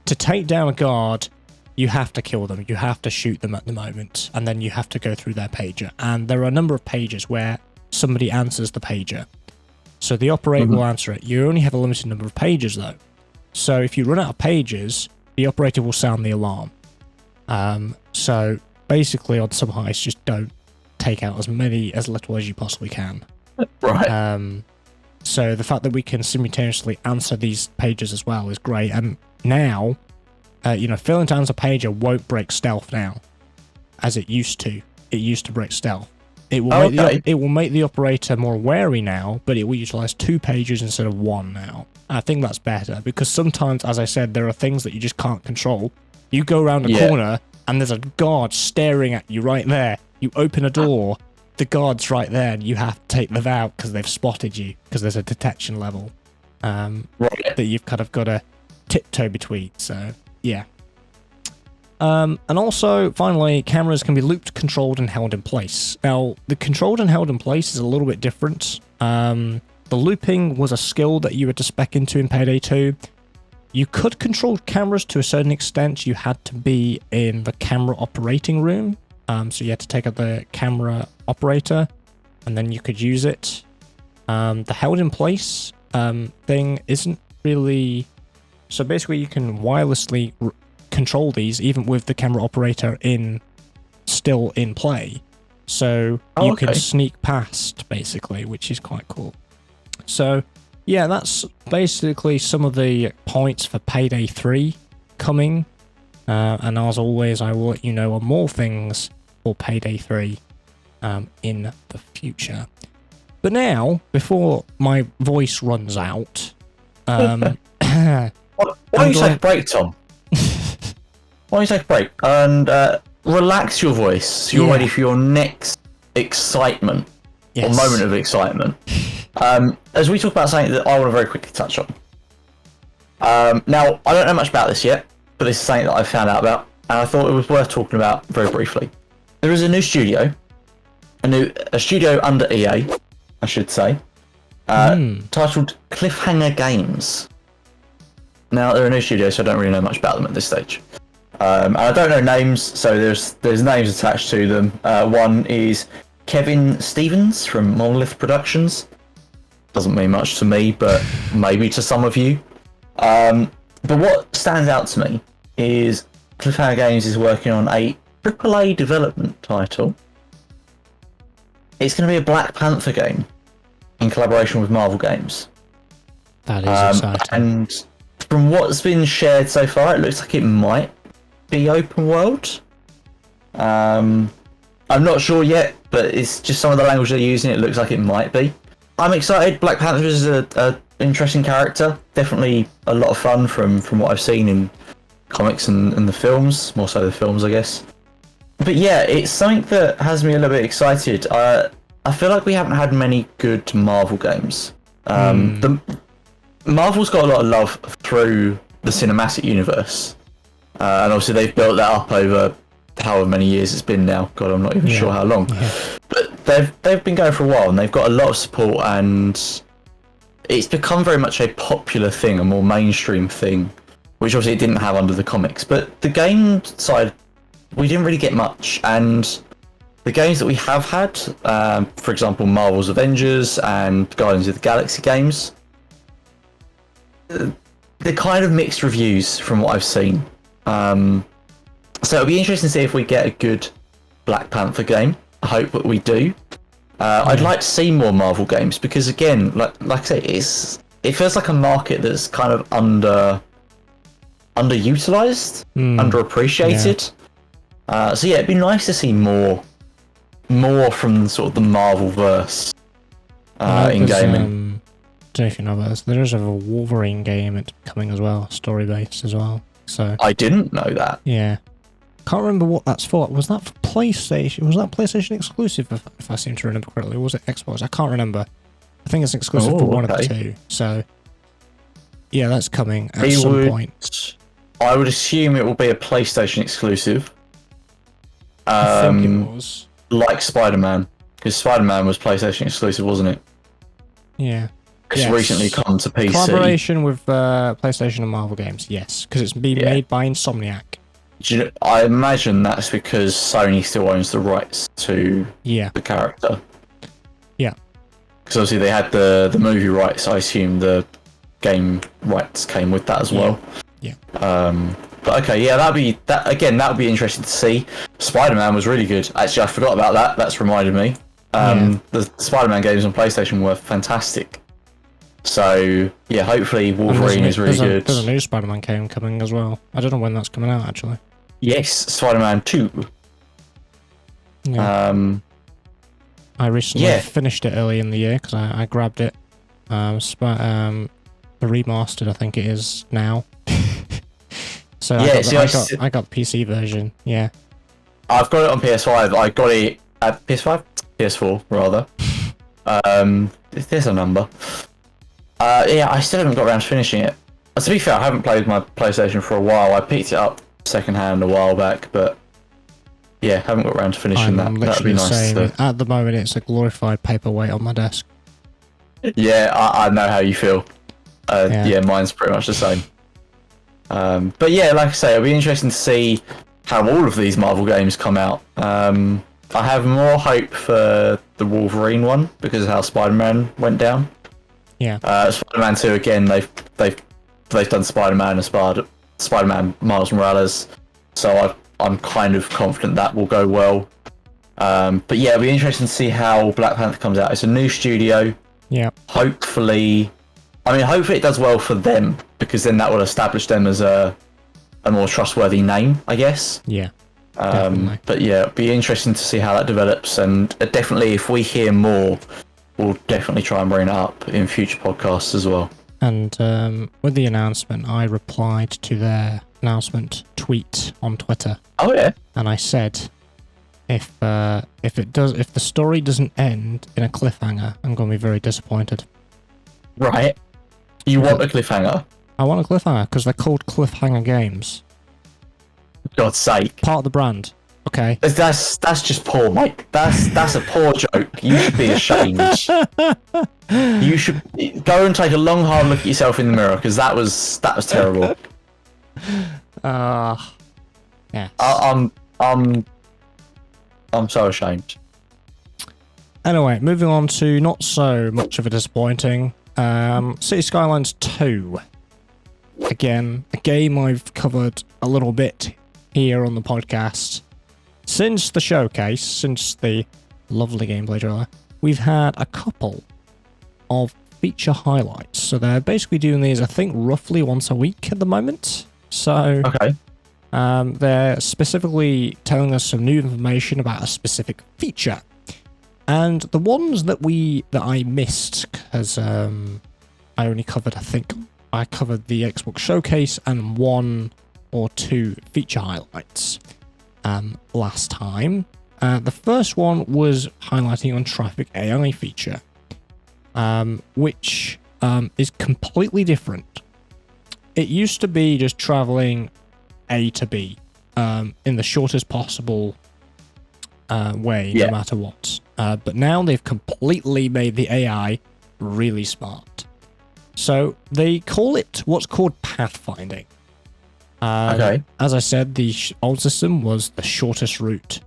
to take down a guard, you have to kill them. You have to shoot them at the moment, and then you have to go through their pager. And there are a number of pages where somebody answers the pager. So the operator will answer it. You only have a limited number of pages, though. So if you run out of pages, the operator will sound the alarm. So basically, on some heists, just don't take out as little as you possibly can. So the fact that we can simultaneously answer these pages as well is great. And now, failing to answer pager won't break stealth now, as it used to. It used to break stealth. It will make the operator more wary now, but it will utilize 2 pages instead of 1 now. I think that's better, because sometimes, as I said, there are things that you just can't control. You go around a corner and there's a guard staring at you right there. You open a door, the guard's right there, and you have to take them out because they've spotted you, because there's a detection level that you've kind of got to tiptoe between. So, yeah. And also, finally, cameras can be looped, controlled, and held in place. Now, the controlled and held in place is a little bit different. The looping was a skill that you had to spec into in Payday 2. You could control cameras to a certain extent. You had to be in the camera operating room. So you had to take out the camera operator, and then you could use it. The held in place thing isn't really... So basically you can wirelessly control these even with the camera operator still in play. So you can sneak past, basically, which is quite cool. So Yeah, that's basically some of the points for Payday 3 coming. And as always, I will let you know on more things for Payday 3 in the future. But now, before my voice runs out, Why don't you take a break, Tom? Why don't you take a break and relax your voice so you're ready for your next excitement or moment of excitement. As we talk about something that I want to very quickly touch on. Now, I don't know much about this yet, but this is something that I found out about, and I thought it was worth talking about very briefly. There is a new studio, a studio under EA, I should say, titled Cliffhanger Games. Now, they're a new studio, so I don't really know much about them at this stage. And I don't know names, so there's names attached to them. One is Kevin Stevens from Monolith Productions. Doesn't mean much to me, but maybe to some of you. But what stands out to me is Cliffhanger Games is working on a AAA development title. It's going to be a Black Panther game in collaboration with Marvel Games. That is exciting. And from what's been shared so far, it looks like it might be open world. I'm not sure yet, but it's just some of the language they're using. It looks like it might be. I'm excited. Black Panther is a interesting character. Definitely a lot of fun from what I've seen in comics and the films. More so the films, I guess. But yeah, it's something that has me a little bit excited. I feel like we haven't had many good Marvel games. Marvel's got a lot of love through the cinematic universe. And obviously they've built that up over however many years it's been now. God, I'm not even sure how long. Yeah. But they've been going for a while, and they've got a lot of support, and it's become very much a popular thing, a more mainstream thing, which obviously it didn't have under the comics. But the game side, we didn't really get much, and the games that we have had, for example, Marvel's Avengers and Guardians of the Galaxy games, they're kind of mixed reviews from what I've seen. So it'll be interesting to see if we get a good Black Panther game. I hope that we do. I'd like to see more Marvel games because, again, like I say, it feels like a market that's kind of underutilized, underappreciated. Yeah. So yeah, it'd be nice to see more from sort of the Marvel verse in gaming. I don't know if you know about this. There is a Wolverine game it's coming as well, story based as well. So I didn't know that. Yeah. Can't remember what that's for. Was that for PlayStation? Was that PlayStation exclusive, if I seem to remember correctly? Or was it Xbox? I can't remember. I think it's exclusive for one of the two. So, yeah, that's coming at some point. I would assume it will be a PlayStation exclusive. I think it was. Like Spider-Man. Because Spider-Man was PlayStation exclusive, wasn't it? Yeah. It's recently come to PC. Collaboration with PlayStation and Marvel games, yes. Because it's been made by Insomniac. I imagine that's because Sony still owns the rights to the character. Yeah. Because obviously they had the movie rights. I assume the game rights came with that as well. Yeah. But okay, yeah, that would be interesting to see. Spider-Man was really good. Actually, I forgot about that. That's reminded me. The Spider-Man games on PlayStation were fantastic. So yeah, hopefully Wolverine is really good. There's a new Spider-Man game coming as well. I don't know when that's coming out actually. Yes, Spider-Man 2. Yeah. I recently finished it early in the year because I grabbed it. The remastered, I think it is now. So I got the PC version. Yeah. I've got it on PS5. I got it at PS5, PS4 rather. There's a number. I still haven't got around to finishing it. To be fair, I haven't played my PlayStation for a while. I picked it up secondhand a while back, but yeah, haven't got around to finishing that. That'd be nice. At the moment, it's a glorified paperweight on my desk. Yeah, I know how you feel. Yeah, mine's pretty much the same. But yeah, like I say, it'll be interesting to see how all of these Marvel games come out. I have more hope for the Wolverine one because of how Spider-Man went down. Yeah. Spider-Man 2 again. They've done Spider-Man and Spider-Man Miles Morales, so I'm kind of confident that will go well. But yeah, it'll be interesting to see how Black Panther comes out. It's a new studio. Yeah. Hopefully, I mean, hopefully it does well for them, because then that will establish them as a more trustworthy name, I guess. Yeah. Definitely. But yeah, it'd be interesting to see how that develops, and definitely if we hear more, we'll definitely try and bring it up in future podcasts as well. And with the announcement, I replied to their announcement tweet on Twitter. Oh yeah. And I said, if the story doesn't end in a cliffhanger, I'm going to be very disappointed. Right. You want a cliffhanger? I want a cliffhanger because they're called cliffhanger games. For God's sake. Part of the brand. Okay. That's just poor, mate. That's a poor joke. You should be ashamed. You should go and take a long, hard look at yourself in the mirror, because that was terrible. Yes. I'm so ashamed. Anyway, moving on to not so much of a disappointing. Cities Skylines 2. Again, a game I've covered a little bit here on the podcast. Since the showcase, since the lovely gameplay trailer, we've had a couple of feature highlights. So they're basically doing these, I think, roughly once a week at the moment. So Okay. they're specifically telling us some new information about a specific feature. And the ones that I missed, because I only covered, I covered the Xbox Showcase and 1 or 2 feature highlights last time. The first one was highlighting on traffic AI feature, which is completely different. It used to be just traveling A to B in the shortest possible way, no matter what. But now they've completely made the AI really smart. So they call it what's called pathfinding. Okay. As I said, the old system was the shortest route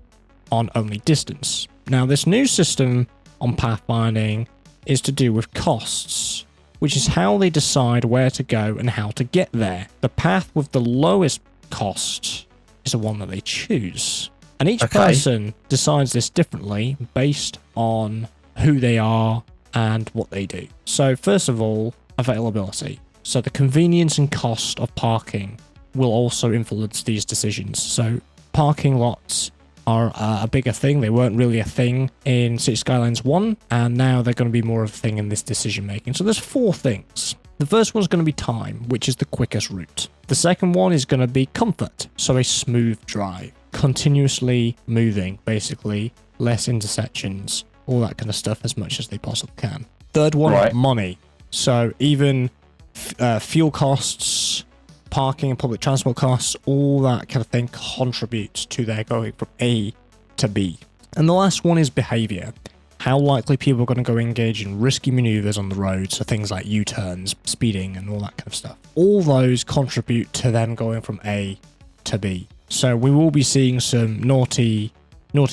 on only distance. Now, this new system on pathfinding is to do with costs, which is how they decide where to go and how to get there. The path with the lowest cost is the one that they choose. And each person decides this differently based on who they are and what they do. So first of all, availability. So the convenience and cost of parking will also influence these decisions. So parking lots are a bigger thing. They weren't really a thing in Cities Skylines 1, and now they're going to be more of a thing in this decision making. So there's 4 things. The first one's going to be time, which is the quickest route. The second one is going to be comfort, so a smooth drive. Continuously moving, basically, less intersections, all that kind of stuff as much as they possibly can. Third one, money. So even fuel costs, parking and public transport costs, all that kind of thing contributes to their going from A to B. And the last one is behavior. How likely people are going to go engage in risky maneuvers on the road, so things like U-turns, speeding, and all that kind of stuff. All those contribute to them going from A to B. So we will be seeing some naughty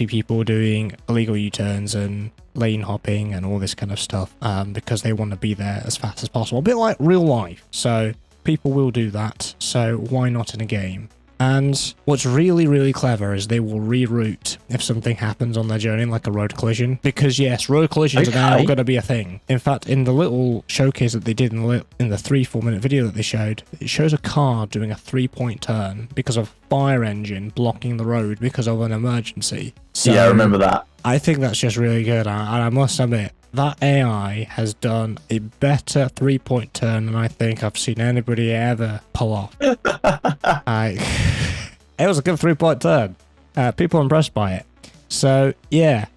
people doing illegal U-turns and lane hopping and all this kind of stuff because they want to be there as fast as possible. A bit like real life. So people will do that. So why not in a game? And what's really, really clever is they will reroute if something happens on their journey, like a road collision. Because yes, road collisions are now going to be a thing. In fact, in the little showcase that they did in the 3-4 minute video that they showed, it shows a car doing a 3-point turn because of a fire engine blocking the road because of an emergency. So yeah, I remember that. I think that's just really good. And I must admit, that AI has done a better 3-point turn than I think I've seen anybody ever pull off. It was a good 3-point turn. People are impressed by it. So, yeah.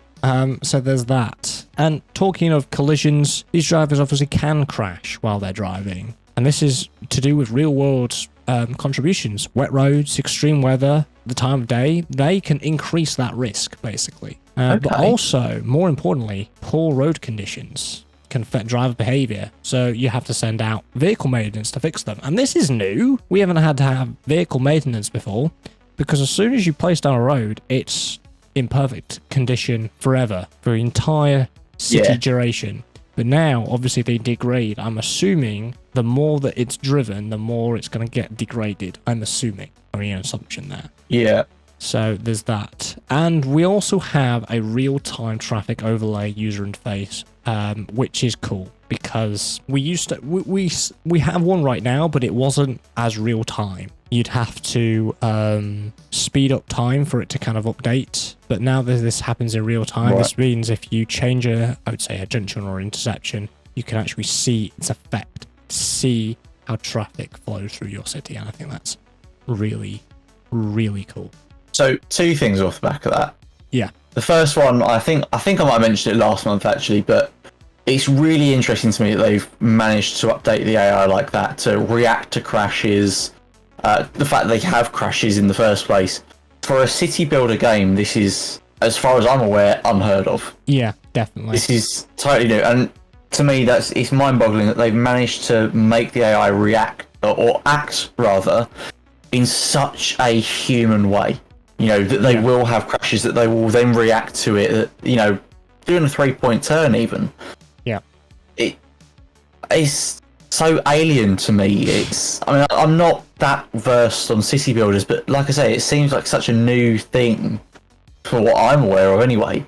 So there's that. And talking of collisions, these drivers obviously can crash while they're driving. And this is to do with real-world contributions. Wet roads, extreme weather, the time of day, they can increase that risk, basically. But also, more importantly, poor road conditions can affect driver behavior. So you have to send out vehicle maintenance to fix them. And this is new. We haven't had to have vehicle maintenance before, because as soon as you place down a road, it's in perfect condition forever, for the entire city duration. But now, obviously, they degrade. I'm assuming the more that it's driven, the more it's going to get degraded. I'm assuming. I mean, an assumption there. Yeah. So there's that. And we also have a real-time traffic overlay user interface, which is cool because we have one right now, but it wasn't as real-time. You'd have to speed up time for it to kind of update. But now that this happens in real time, Right. This means if you change I would say a junction or intersection, you can actually see its effect, see how traffic flows through your city. And I think that's really, really cool. So 2 things off the back of that. Yeah. The first one, I think I might have mentioned it last month actually, but it's really interesting to me that they've managed to update the AI like that to react to crashes. The fact that they have crashes in the first place. For a city builder game, this is, as far as I'm aware, unheard of. Yeah, definitely. This is totally new, and to me, it's mind-boggling that they've managed to make the AI react or act rather in such a human way. You know that they will have crashes, that they will then react to it. That, you know, doing a 3-point turn even. Yeah. It's so alien to me. I mean, I'm not that versed on city builders, but like I say, it seems like such a new thing for what I'm aware of anyway.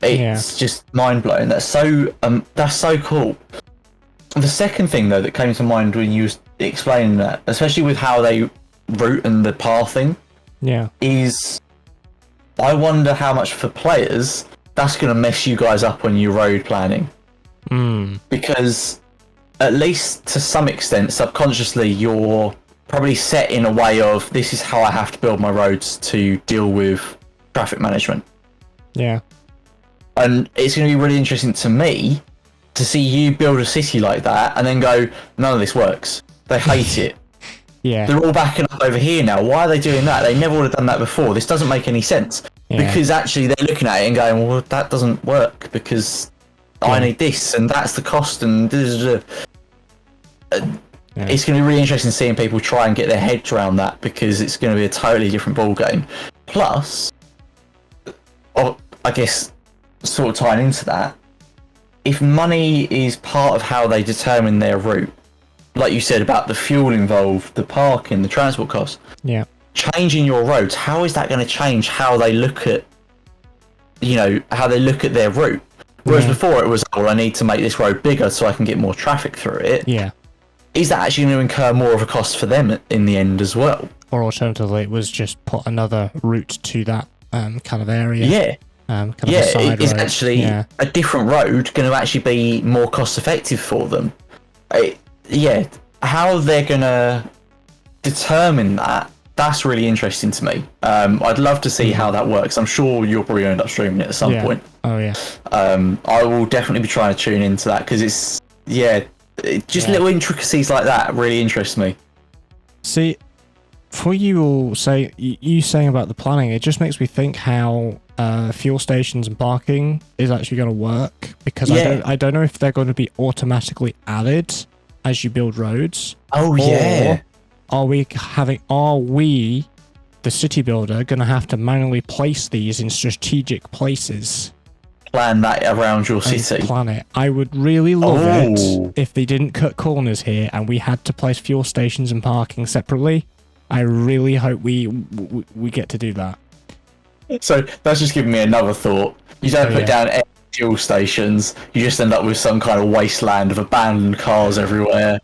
It's just mind-blowing. That's so cool. The second thing though that came to mind when you was explaining that, especially with how they route and the pathing, is I wonder how much for players that's going to mess you guys up on your road planning. Because at least to some extent, subconsciously, you're probably set in a way of, this is how I have to build my roads to deal with traffic management. Yeah. And it's going to be really interesting to me to see you build a city like that and then go, none of this works. They hate it. Yeah. They're all backing up over here now. Why are they doing that? They never would have done that before. This doesn't make any sense. Because actually they're looking at it and going, well, that doesn't work because I need this and that's the cost and it's going to be really interesting seeing people try and get their heads around that because it's going to be a totally different ball game. Plus, I guess, sort of tying into that, if money is part of how they determine their route, like you said about the fuel involved, the parking, the transport costs, changing your roads, how is that going to change how they look at, how they look at their route? Whereas before it was, I need to make this road bigger so I can get more traffic through it. Yeah. Is that actually going to incur more of a cost for them in the end as well? Or alternatively, it was just put another route to that kind of area. Yeah. Is actually a different road going to actually be more cost effective for them? How they're going to determine that, that's really interesting to me. I'd love to see how that works. I'm sure you'll probably end up streaming it at some point. Oh yeah. I will definitely be trying to tune into that because it's little intricacies like that really interest me. See, for you all you saying about the planning, it just makes me think how fuel stations and parking is actually going to work, because I don't know if they're going to be automatically added as you build roads. Oh yeah. Are we, the city builder, going to have to manually place these in strategic places? Plan that around your city. Plan it. I would really love it if they didn't cut corners here and we had to place fuel stations and parking separately. I really hope we get to do that. So that's just giving me another thought. You don't put down any fuel stations, you just end up with some kind of wasteland of abandoned cars everywhere.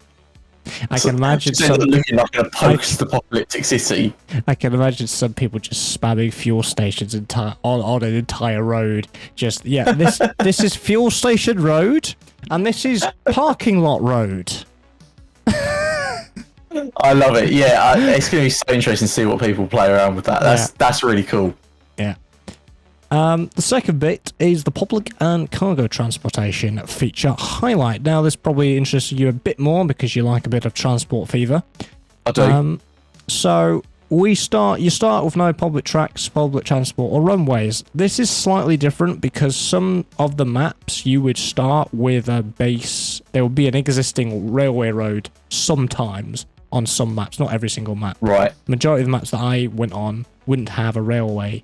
I can imagine looking like a post-apocalyptic city. I can imagine some people just spamming fuel stations on an entire road. Just this is fuel station road, and this is parking lot road. I love it. Yeah, it's going to be so interesting to see what people play around with that. That's really cool. Yeah. The second bit is the public and cargo transportation feature highlight. Now, this probably interests you a bit more because you like a bit of transport fever. I do. So you start with no public tracks, public transport, or runways. This is slightly different because some of the maps you would start with a base. There will be an existing railway road sometimes on some maps, not every single map. Right. Majority of the maps that I went on wouldn't have a railway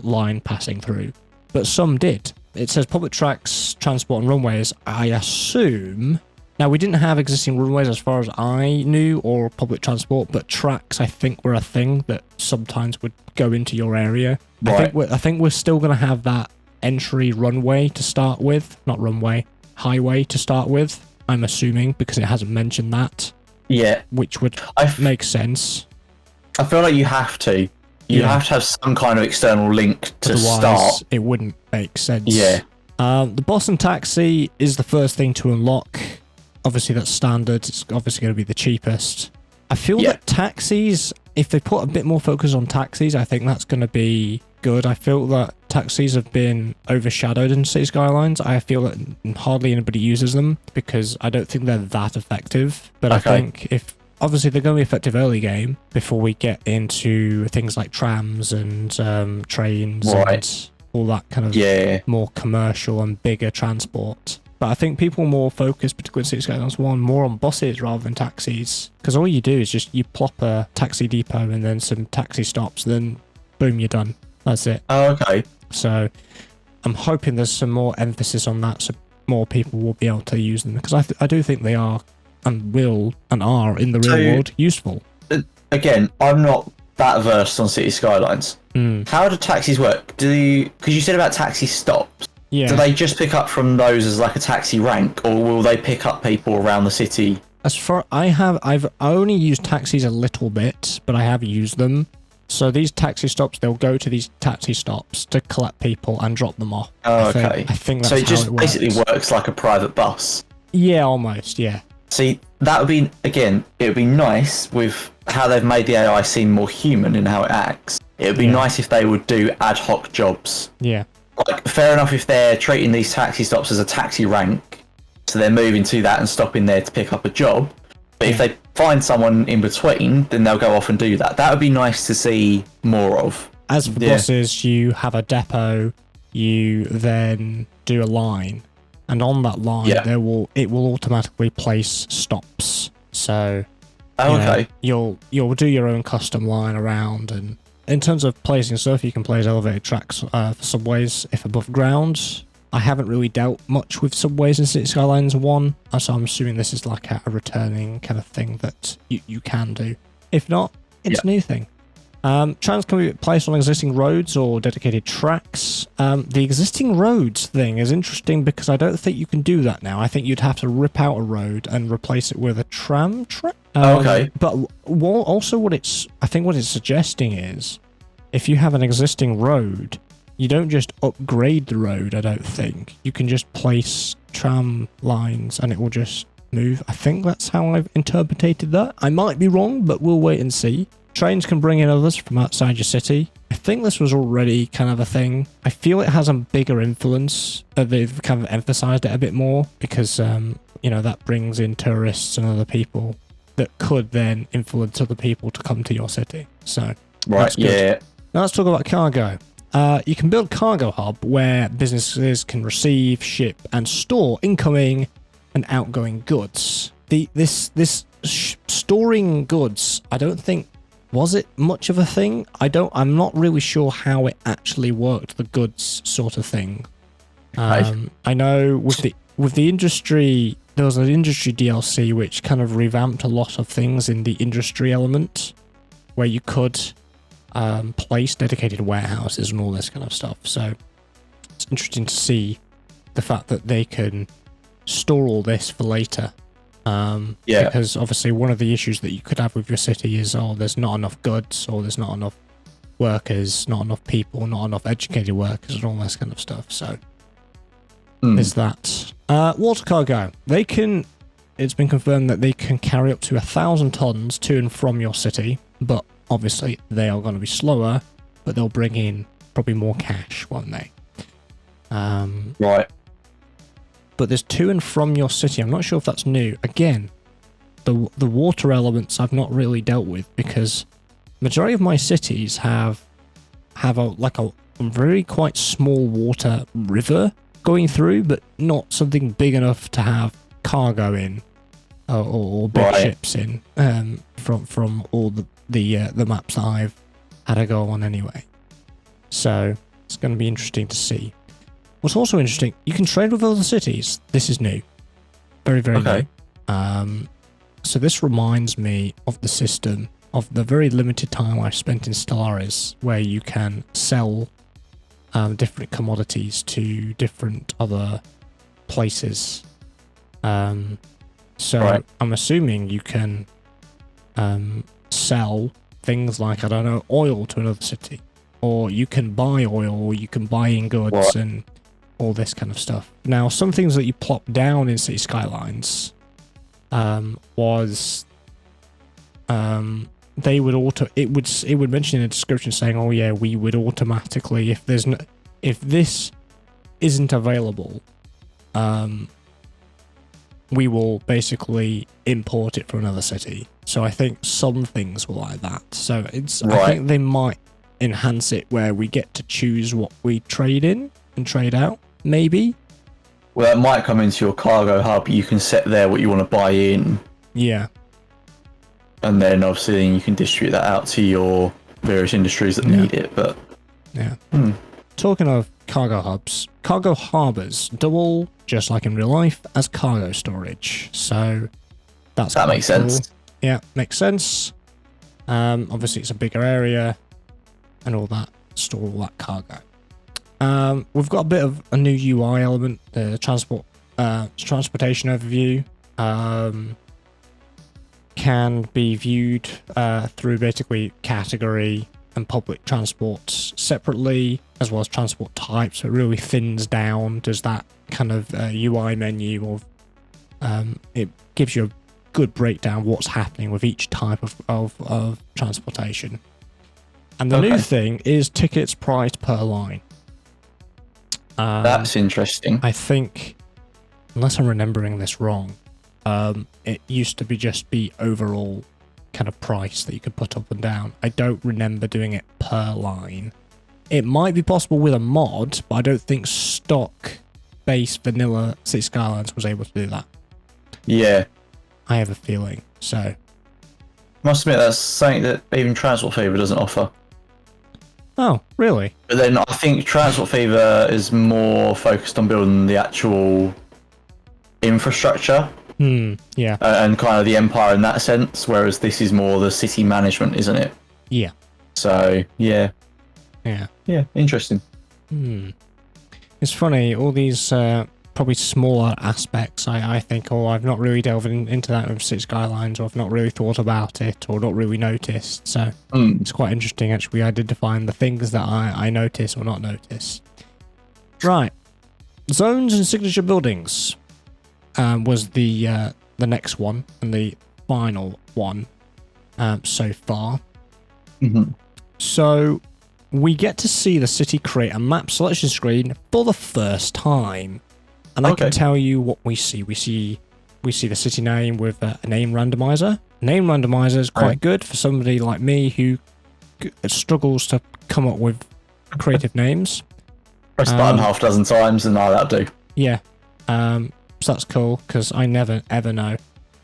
line passing through, but some did. It says public tracks, transport, and runways. I assume Now, we didn't have existing runways as far as I knew, or public transport, but tracks, I think, were a thing that sometimes would go into your area. Right. I think we're still going to have that entry runway to start with. Not runway, highway to start with, I'm assuming, because it hasn't mentioned that. Yeah. Which would make sense. I feel like you have to. You have to have some kind of external link to start. It wouldn't make sense. Yeah. The Boston Taxi is the first thing to unlock. Obviously, that's standard. It's obviously going to be the cheapest. I feel that taxis, if they put a bit more focus on taxis, I think that's going to be good. I feel that taxis have been overshadowed in Cities Skylines. I feel that hardly anybody uses them because I don't think they're that effective. But I think if obviously they're going to be effective early game before we get into things like trams and trains and all that kind of more commercial and bigger transport. But I think people are more focused, particularly in Cities Skylines 1, more on buses rather than taxis. Because all you do is just you plop a taxi depot and then some taxi stops, then boom, you're done. That's it. Oh, okay. So I'm hoping there's some more emphasis on that so more people will be able to use them. Because I do think they are and will and are in the real world useful. Again, I'm not that versed on Cities Skylines. How do taxis work? Because you said about taxi stops. Yeah. Do they just pick up from those as like a taxi rank, or will they pick up people around the city? As far I've only used taxis a little bit, but I have used them. So these taxi stops, they'll go to these taxi stops to collect people and drop them off. Oh, okay. I think that's so it just how it works. basically works like a private bus. Yeah, almost. Yeah. See, that would be it would be nice with how they've made the AI seem more human in how it acts. It would be nice if they would do ad hoc jobs. Yeah. Like, fair enough if they're treating these taxi stops as a taxi rank, so they're moving to that and stopping there to pick up a job. But if they find someone in between, then they'll go off and do that. That would be nice to see more of. As for buses, you have a depot, you then do a line, and on that line, it will automatically place stops. So, you'll do your own custom line around and. In terms of placing stuff, you can place elevated tracks for subways if above ground. I haven't really dealt much with subways in Cities Skylines 1, so I'm assuming this is like a returning kind of thing that you can do. If not, it's a new thing. Trams can be placed on existing roads or dedicated tracks. The existing roads thing is interesting because I don't think you can do that now. I think you'd have to rip out a road and replace it with a tram track. But also what it's suggesting is if you have an existing road, you don't just upgrade the road, I don't think. You can just place tram lines and it will just move. I think that's how I've interpreted that. I might be wrong, but we'll wait and see. Trains can bring in others from outside your city. I think this was already kind of a thing. I feel it has a bigger influence. They've kind of emphasized it a bit more because, that brings in tourists and other people that could then influence other people to come to your city. So, that's good. Now let's talk about cargo. You can build a cargo hub where businesses can receive, ship, and store incoming and outgoing goods. This storing goods, I don't think was it much of a thing. I'm not really sure how it actually worked. The goods sort of thing. I know with the industry, there was an industry DLC which kind of revamped a lot of things in the industry element, where you could place dedicated warehouses and all this kind of stuff. So it's interesting to see the fact that they can store all this for later. Because obviously one of the issues that you could have with your city is, there's not enough goods, or there's not enough workers, not enough people, not enough educated workers, and all this kind of stuff. So there's that. Water cargo. It's been confirmed that they can carry up to 1,000 tons to and from your city, but obviously they are going to be slower, but they'll bring in probably more cash, won't they? Right. But there's to and from your city. I'm not sure if that's new. Again, the water elements I've not really dealt with because majority of my cities have a very quite small water river going through, but not something big enough to have cargo in or big ships in. From all the maps that I've had a go on anyway. So it's going to be interesting to see. What's also interesting, you can trade with other cities. This is new. Very, very new. So this reminds me of the system of the very limited time I spent in Stellaris, where you can sell different commodities to different other places. So Right. I'm assuming you can sell things like, I don't know, oil to another city, or you can buy oil, or you can buy in goods Right. and all this kind of stuff. Now, some things that you plop down in City Skylines was they would it would mention in the description saying, oh yeah, we would automatically, if this isn't available, we will basically import it from another city. So I think some things were like that. So I think they might enhance it where we get to choose what we trade in and trade out, maybe. Well, that might come into your cargo hub. You can set there what you want to buy in, Yeah. and then obviously then you can distribute that out to your various industries that need it. But yeah. Talking of cargo hubs, cargo harbors double, just like in real life, as cargo storage. So that makes sense. Yeah, makes sense. Obviously, it's a bigger area and all that, store all that cargo. We've got a bit of a new UI element, the transportation overview. Can be viewed through basically category and public transports separately, as well as transport types. So it really thins down, does that kind of UI menu of it gives you a good breakdown of what's happening with each type of transportation. And the new thing is tickets priced per line. That's interesting. I think, unless I'm remembering this wrong, it used to just be overall kind of price that you could put up and down. I don't remember doing it per line. It might be possible with a mod, but I don't think stock base vanilla City Skylines was able to do that. Yeah. I have a feeling. So Must admit, that's something that even Transport Fever doesn't offer. Oh, really? But then I think Transport Fever is more focused on building the actual infrastructure. Yeah. And kind of the empire in that sense, whereas this is more the city management, isn't it? Yeah. So, yeah. Yeah. Yeah, interesting. It's funny, all these probably smaller aspects, I think, oh, I've not really delved into that with Cities Skylines, or I've not really thought about it, or not really noticed. So it's quite interesting, actually, identifying the things that I notice or not notice. Right. Zones and signature buildings was the next one, and the final one so far. So we get to see the city create a map selection screen for the first time. And I can tell you what we see. We see the city name with a name randomizer. Name randomizer is quite good for somebody like me who struggles to come up with creative names. Press the button half a dozen times and that'll do. Yeah. So that's cool, because I never ever know.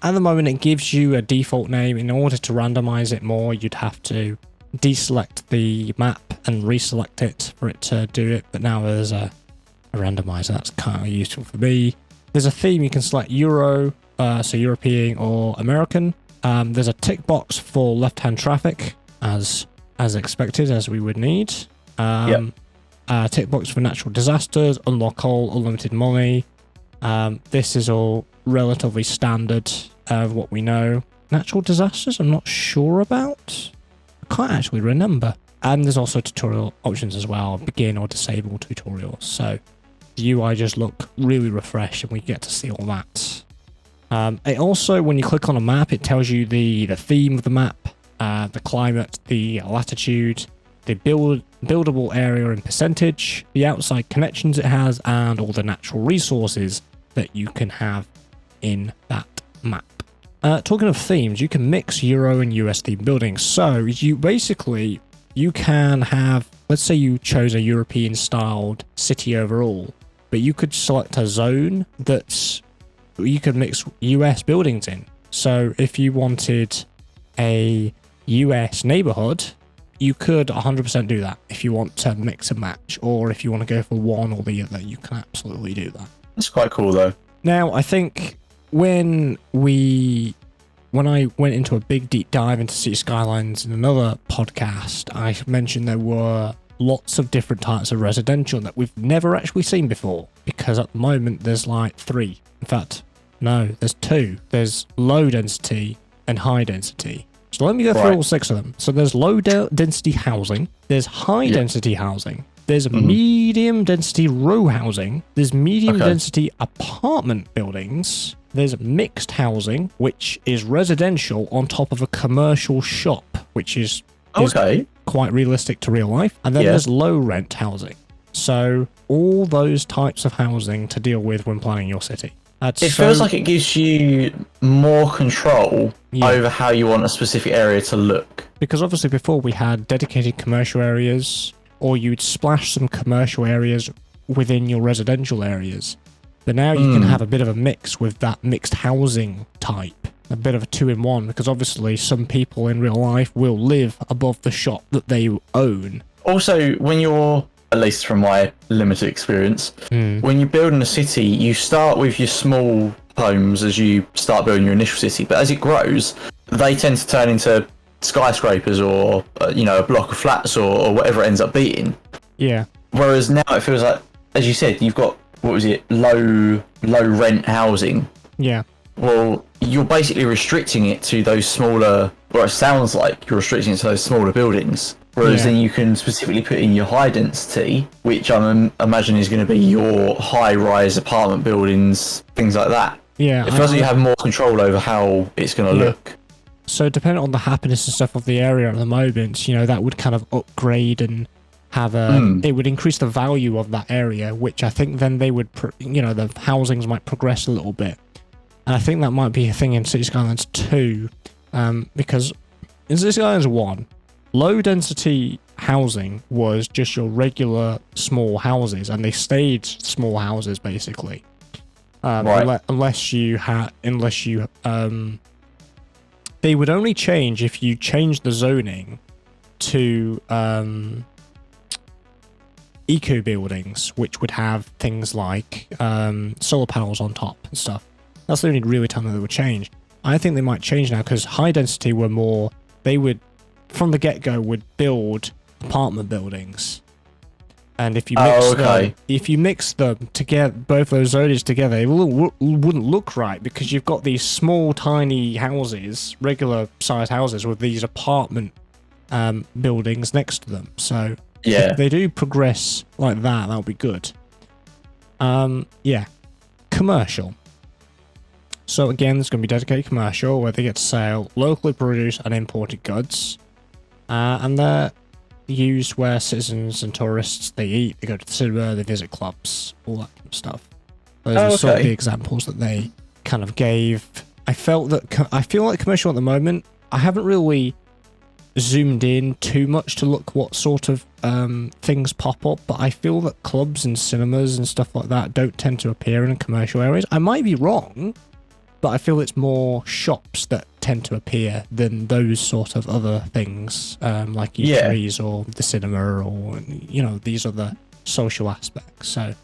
At the moment, it gives you a default name. In order to randomize it more, you'd have to deselect the map and reselect it for it to do it. But now there's a randomizer. That's kind of useful for me. There's a theme you can select Euro, so European or American. There's a tick box for left-hand traffic, as expected, as we would need. Tick box for natural disasters, unlock all, unlimited money. This is all relatively standard of what we know. Natural disasters, I'm not sure about. I can't actually remember. And there's also tutorial options as well, begin or disable tutorials. So the UI just look really refreshed, and we get to see all that. It also, when you click on a map, it tells you the theme of the map, the climate, the latitude, the buildable area and percentage, the outside connections it has, and all the natural resources that you can have in that map. Talking of themes, you can mix Euro and US theme buildings. So you can have, let's say you chose a European styled city overall, but you could select a zone that you could mix US buildings in. So if you wanted a US neighborhood, you could 100% do that if you want to mix and match, or if you want to go for one or the other, you can absolutely do that. That's quite cool, though. Now, I think when I went into a big deep dive into Cities Skylines in another podcast, I mentioned there were lots of different types of residential that we've never actually seen before, because at the moment there's like 3. In fact, no, there's 2. There's low density and high density. So let me go through all 6 of them. So there's low density housing, there's high density housing, there's medium density row housing, there's medium density apartment buildings, there's mixed housing, which is residential on top of a commercial shop, which is quite realistic to real life. And then there's low rent housing. So all those types of housing to deal with when planning your city. It feels like it gives you more control over how you want a specific area to look. Because obviously before we had dedicated commercial areas, or you'd splash some commercial areas within your residential areas. But now you can have a bit of a mix with that mixed housing type. A bit of a 2-in-1, because obviously some people in real life will live above the shop that they own. Also, when you're, at least from my limited experience, when you're building a city, you start with your small homes as you start building your initial city, but as it grows, they tend to turn into skyscrapers or, a block of flats or whatever it ends up being. Yeah. Whereas now it feels like, as you said, you've got, low rent housing. Yeah. Well, you're basically restricting it to those smaller, or it sounds like you're restricting it to those smaller buildings. Whereas then you can specifically put in your high density, which I'm imagining is going to be your high-rise apartment buildings, things like that. Yeah. It feels like you have more control over how it's going to look. So depending on the happiness and stuff of the area at the moment, that would kind of upgrade and have it would increase the value of that area, which I think then they would, the housings might progress a little bit. And I think that might be a thing in Cities Skylines 2, because in Cities Skylines 1, low density housing was just your regular small houses, and they stayed small houses basically. Unless you they would only change if you change the zoning to eco buildings, which would have things like solar panels on top and stuff. That's the only really time that they would change. I think they might change now, because high density were more, they would, from the get-go, would build apartment buildings. And if you mix them together, both those zones together, it wouldn't look right, because you've got these small, tiny houses, regular sized houses, with these apartment buildings next to them. So if they do progress like that, that'll be good. Commercial. So again, there's going to be dedicated commercial where they get to sell locally produced and imported goods, and they're used where citizens and tourists, they eat, they go to the cinema, they visit clubs, all that kind of stuff. Those are sort of the examples that they kind of gave. I feel like commercial at the moment, I haven't really zoomed in too much to look what sort of things pop up, but I feel that clubs and cinemas and stuff like that don't tend to appear in commercial areas. I might be wrong, but I feel it's more shops that tend to appear than those sort of other things, like Ep.3s or the cinema, or these other social aspects. So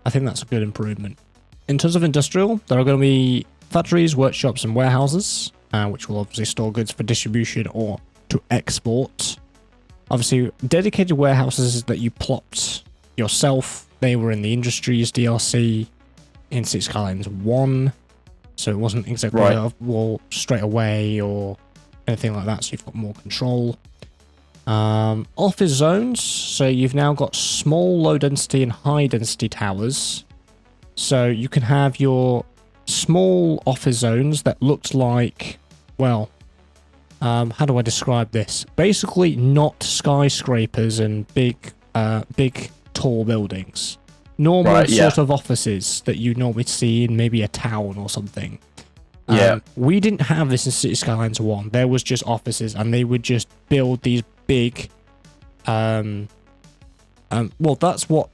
I think that's a good improvement. In terms of industrial, there are going to be factories, workshops, and warehouses, which will obviously store goods for distribution or to export. Obviously, dedicated warehouses that you plopped yourself, they were in the Industries DLC in Cities Skylines 1. So it wasn't exactly a wall straight away or anything like that, so you've got more control. Office zones, so you've now got small low density and high density towers. So you can have your small office zones that looked like, how do I describe this? Basically not skyscrapers and big tall buildings. Normal sort of offices that you normally see in maybe a town or something. We didn't have this in Cities Skylines 1. There was just offices, and they would just build these big that's what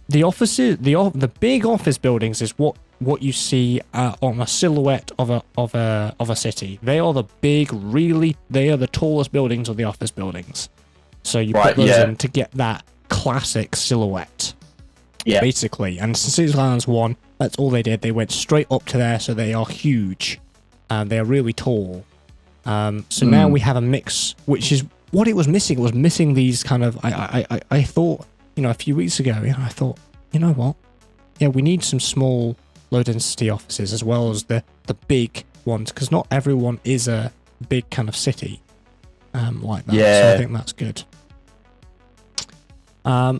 the offices, the big office buildings is what you see on a silhouette of a city. They are the they are the tallest buildings of the office buildings. So you put those in to get that classic silhouette. Basically. And Cities Skylines 1, That's all they did. They went straight up to there, so they are huge. They are really tall. So now we have a mix, which is what it was missing. It was missing these kind of... I thought, a few weeks ago, I thought, you know what? Yeah, we need some small, low-density offices as well as the big ones, because not everyone is a big kind of city like that. Yeah. So I think that's good.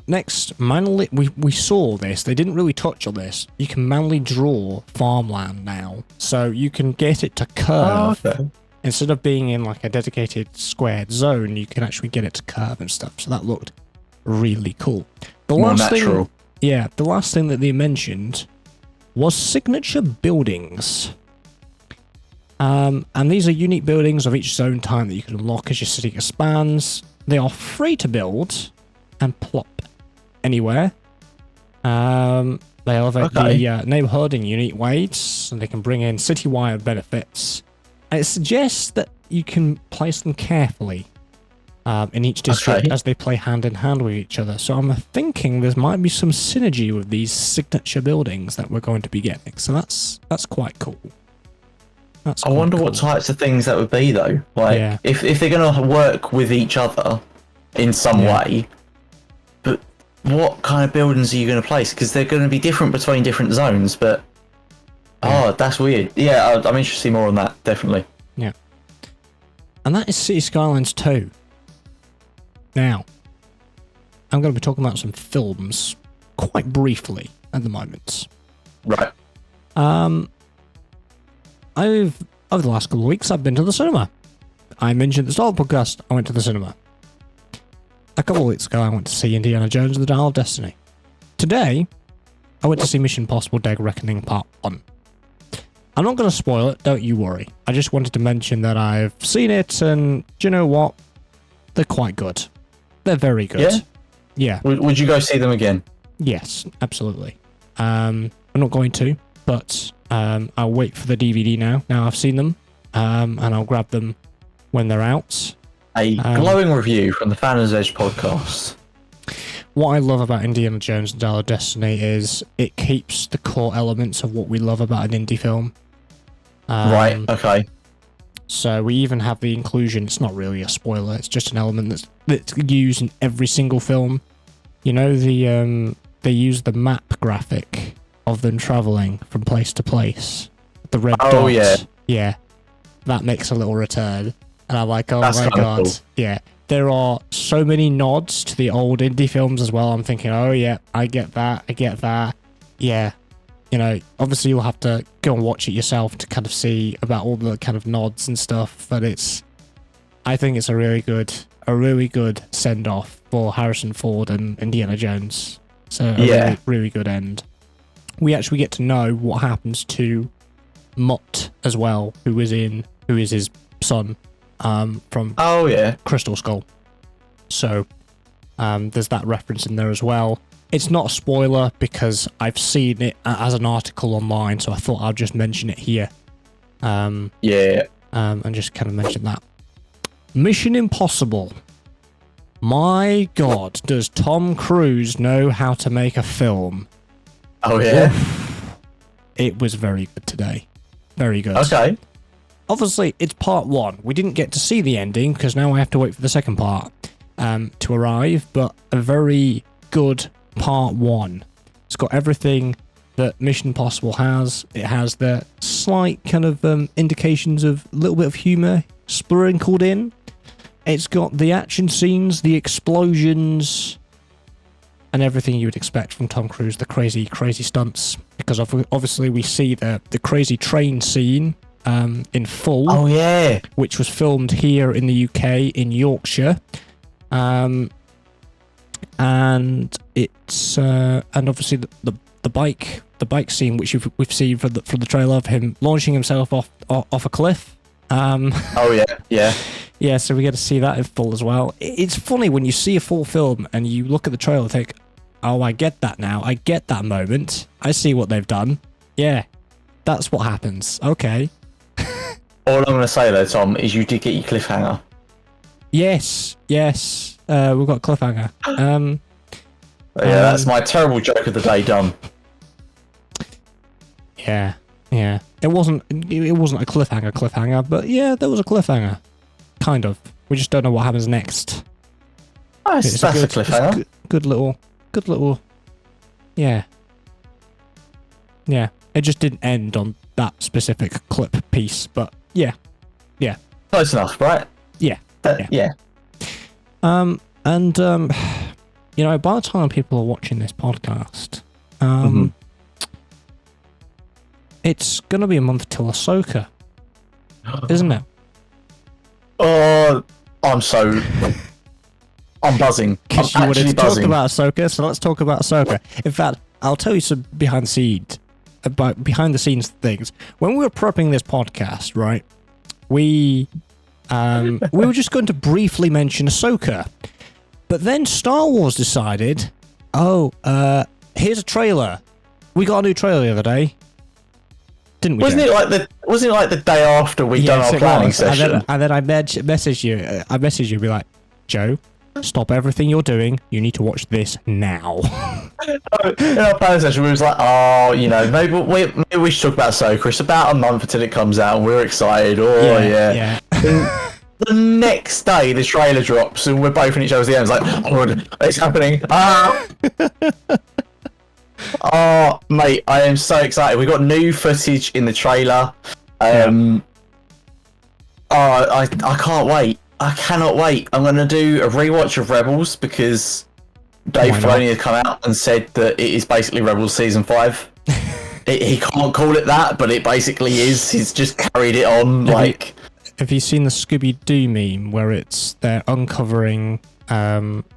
Next, manually, we saw this. They didn't really touch on this. You can manually draw farmland now, so you can get it to curve. Oh, okay. Instead of being in like a dedicated squared zone, you can actually get it to curve and stuff. So that looked really cool. The last thing that they mentioned was signature buildings. And these are unique buildings of each zone type that you can unlock as your city expands. They are free to build and plop anywhere. They elevate the neighborhood in unique ways, and they can bring in citywide benefits. And it suggests that you can place them carefully in each district as they play hand in hand with each other. So I'm thinking there might be some synergy with these signature buildings that we're going to be getting. So that's quite cool. I wonder what types of things that would be, though. Like, if they're going to work with each other in some way, but what kind of buildings are you going to place? Because they're going to be different between different zones, but... Oh, that's weird. Yeah, I'm interested to see more on that, definitely. Yeah. And that is Cities Skylines 2. Now, I'm going to be talking about some films quite briefly at the moment. Right. Over the last couple of weeks, I've been to the cinema. I mentioned at the start of the podcast, I went to the cinema. A couple of weeks ago, I went to see Indiana Jones and the Dial of Destiny. Today, I went to see Mission Impossible Dead Reckoning Part 1. I'm not going to spoil it, don't you worry. I just wanted to mention that I've seen it, and do you know what? They're quite good. They're very good. Yeah? Would you go see them again? Yes, absolutely. I'm not going to, but I'll wait for the DVD now. Now I've seen them, and I'll grab them when they're out. A glowing review from the Fandoms Edge podcast. What I love about Indiana Jones and Dial of Destiny is it keeps the core elements of what we love about an indie film. Right, okay. So we even have the inclusion, it's not really a spoiler, it's just an element that's used in every single film. You know, they use the map graphic of them travelling from place to place. The red dot. Oh, yeah. Yeah. That makes a little return. And I'm like, oh That's my god. cool. Yeah. There are so many nods to the old indie films as well. I'm thinking, oh yeah, I get that. Yeah. Obviously you'll have to go and watch it yourself to kind of see about all the kind of nods and stuff, but I think it's a really good send-off for Harrison Ford and Indiana Jones. So really, really good end. We actually get to know what happens to Mott as well, who is his son from Crystal Skull. So there's that reference in there as well. It's not a spoiler because I've seen it as an article online, so I thought I'd just mention it here. And just kind of mention that. Mission Impossible. My God, does Tom Cruise know how to make a film? Oh, yeah? It was very good today. Very good. Okay. Obviously, it's part 1. We didn't get to see the ending because now I have to wait for the second part to arrive, but a very good part 1. It's got everything that Mission Impossible has. It has the slight kind of indications of a little bit of humour sprinkled in. It's got the action scenes, the explosions, and everything you would expect from Tom Cruise, the crazy, crazy stunts. Because obviously we see the crazy train scene in full. Oh, yeah. Which was filmed here in the UK, in Yorkshire. And it's and obviously the bike scene, which we've seen from the trailer of him launching himself off a cliff. Oh yeah. Yeah, so we get to see that in full as well. It's funny when you see a full film and you look at the trailer and think, oh, I get that now. I get that moment. I see what they've done. Yeah, that's what happens. Okay. All I'm going to say though, Tom, is you did get your cliffhanger. Yes. We've got cliffhanger. That's my terrible joke of the day done. Yeah. It wasn't a cliffhanger, but yeah, there was a cliffhanger. Kind of. We just don't know what happens next. Oh, that's a cliffhanger. Good little. Yeah. Yeah. It just didn't end on that specific clip piece, but yeah. Close enough, right? Yeah. Yeah. And you know, by the time people are watching this podcast, it's gonna be a month till Ahsoka, isn't it? Oh, I'm buzzing. Because you wanted to talk about Ahsoka, so let's talk about Ahsoka. In fact, I'll tell you some behind the scenes things. When we were prepping this podcast, right, we were just going to briefly mention Ahsoka, but then Star Wars decided, here's a trailer. We got a new trailer the other day, didn't we? Wasn't it like the day after we done our planning session? And then I messaged you. I messaged you, be like, Joe, stop everything you're doing. You need to watch this now. In our planning session, we was like, maybe we should talk about Ahsoka. It's about a month until it comes out, and we're excited. Yeah. The next day, the trailer drops, and we're both in each other's DMs like, it's happening. Oh, mate, I am so excited. We got new footage in the trailer. I can't wait. I cannot wait. I'm going to do a rewatch of Rebels because Dave Filoni has come out and said that it is basically Rebels Season 5. He can't call it that, but it basically is. He's just carried it on. Have you seen the Scooby-Doo meme where they're uncovering...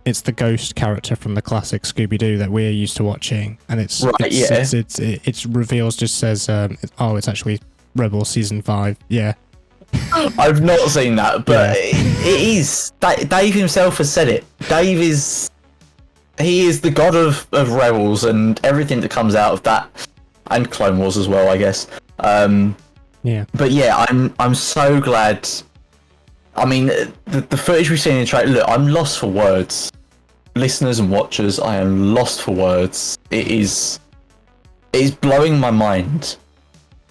it's the ghost character from the classic Scooby-Doo that we're used to watching, and it's reveals just says, it's actually Rebels Season 5. Yeah. I've not seen that, but it is. Dave himself has said it. Dave is the god of Rebels and everything that comes out of that, and Clone Wars as well, I guess. But yeah, I'm so glad. I mean, the footage we've seen in the trailer. Look, I'm lost for words. Listeners and watchers, I am lost for words. It is blowing my mind.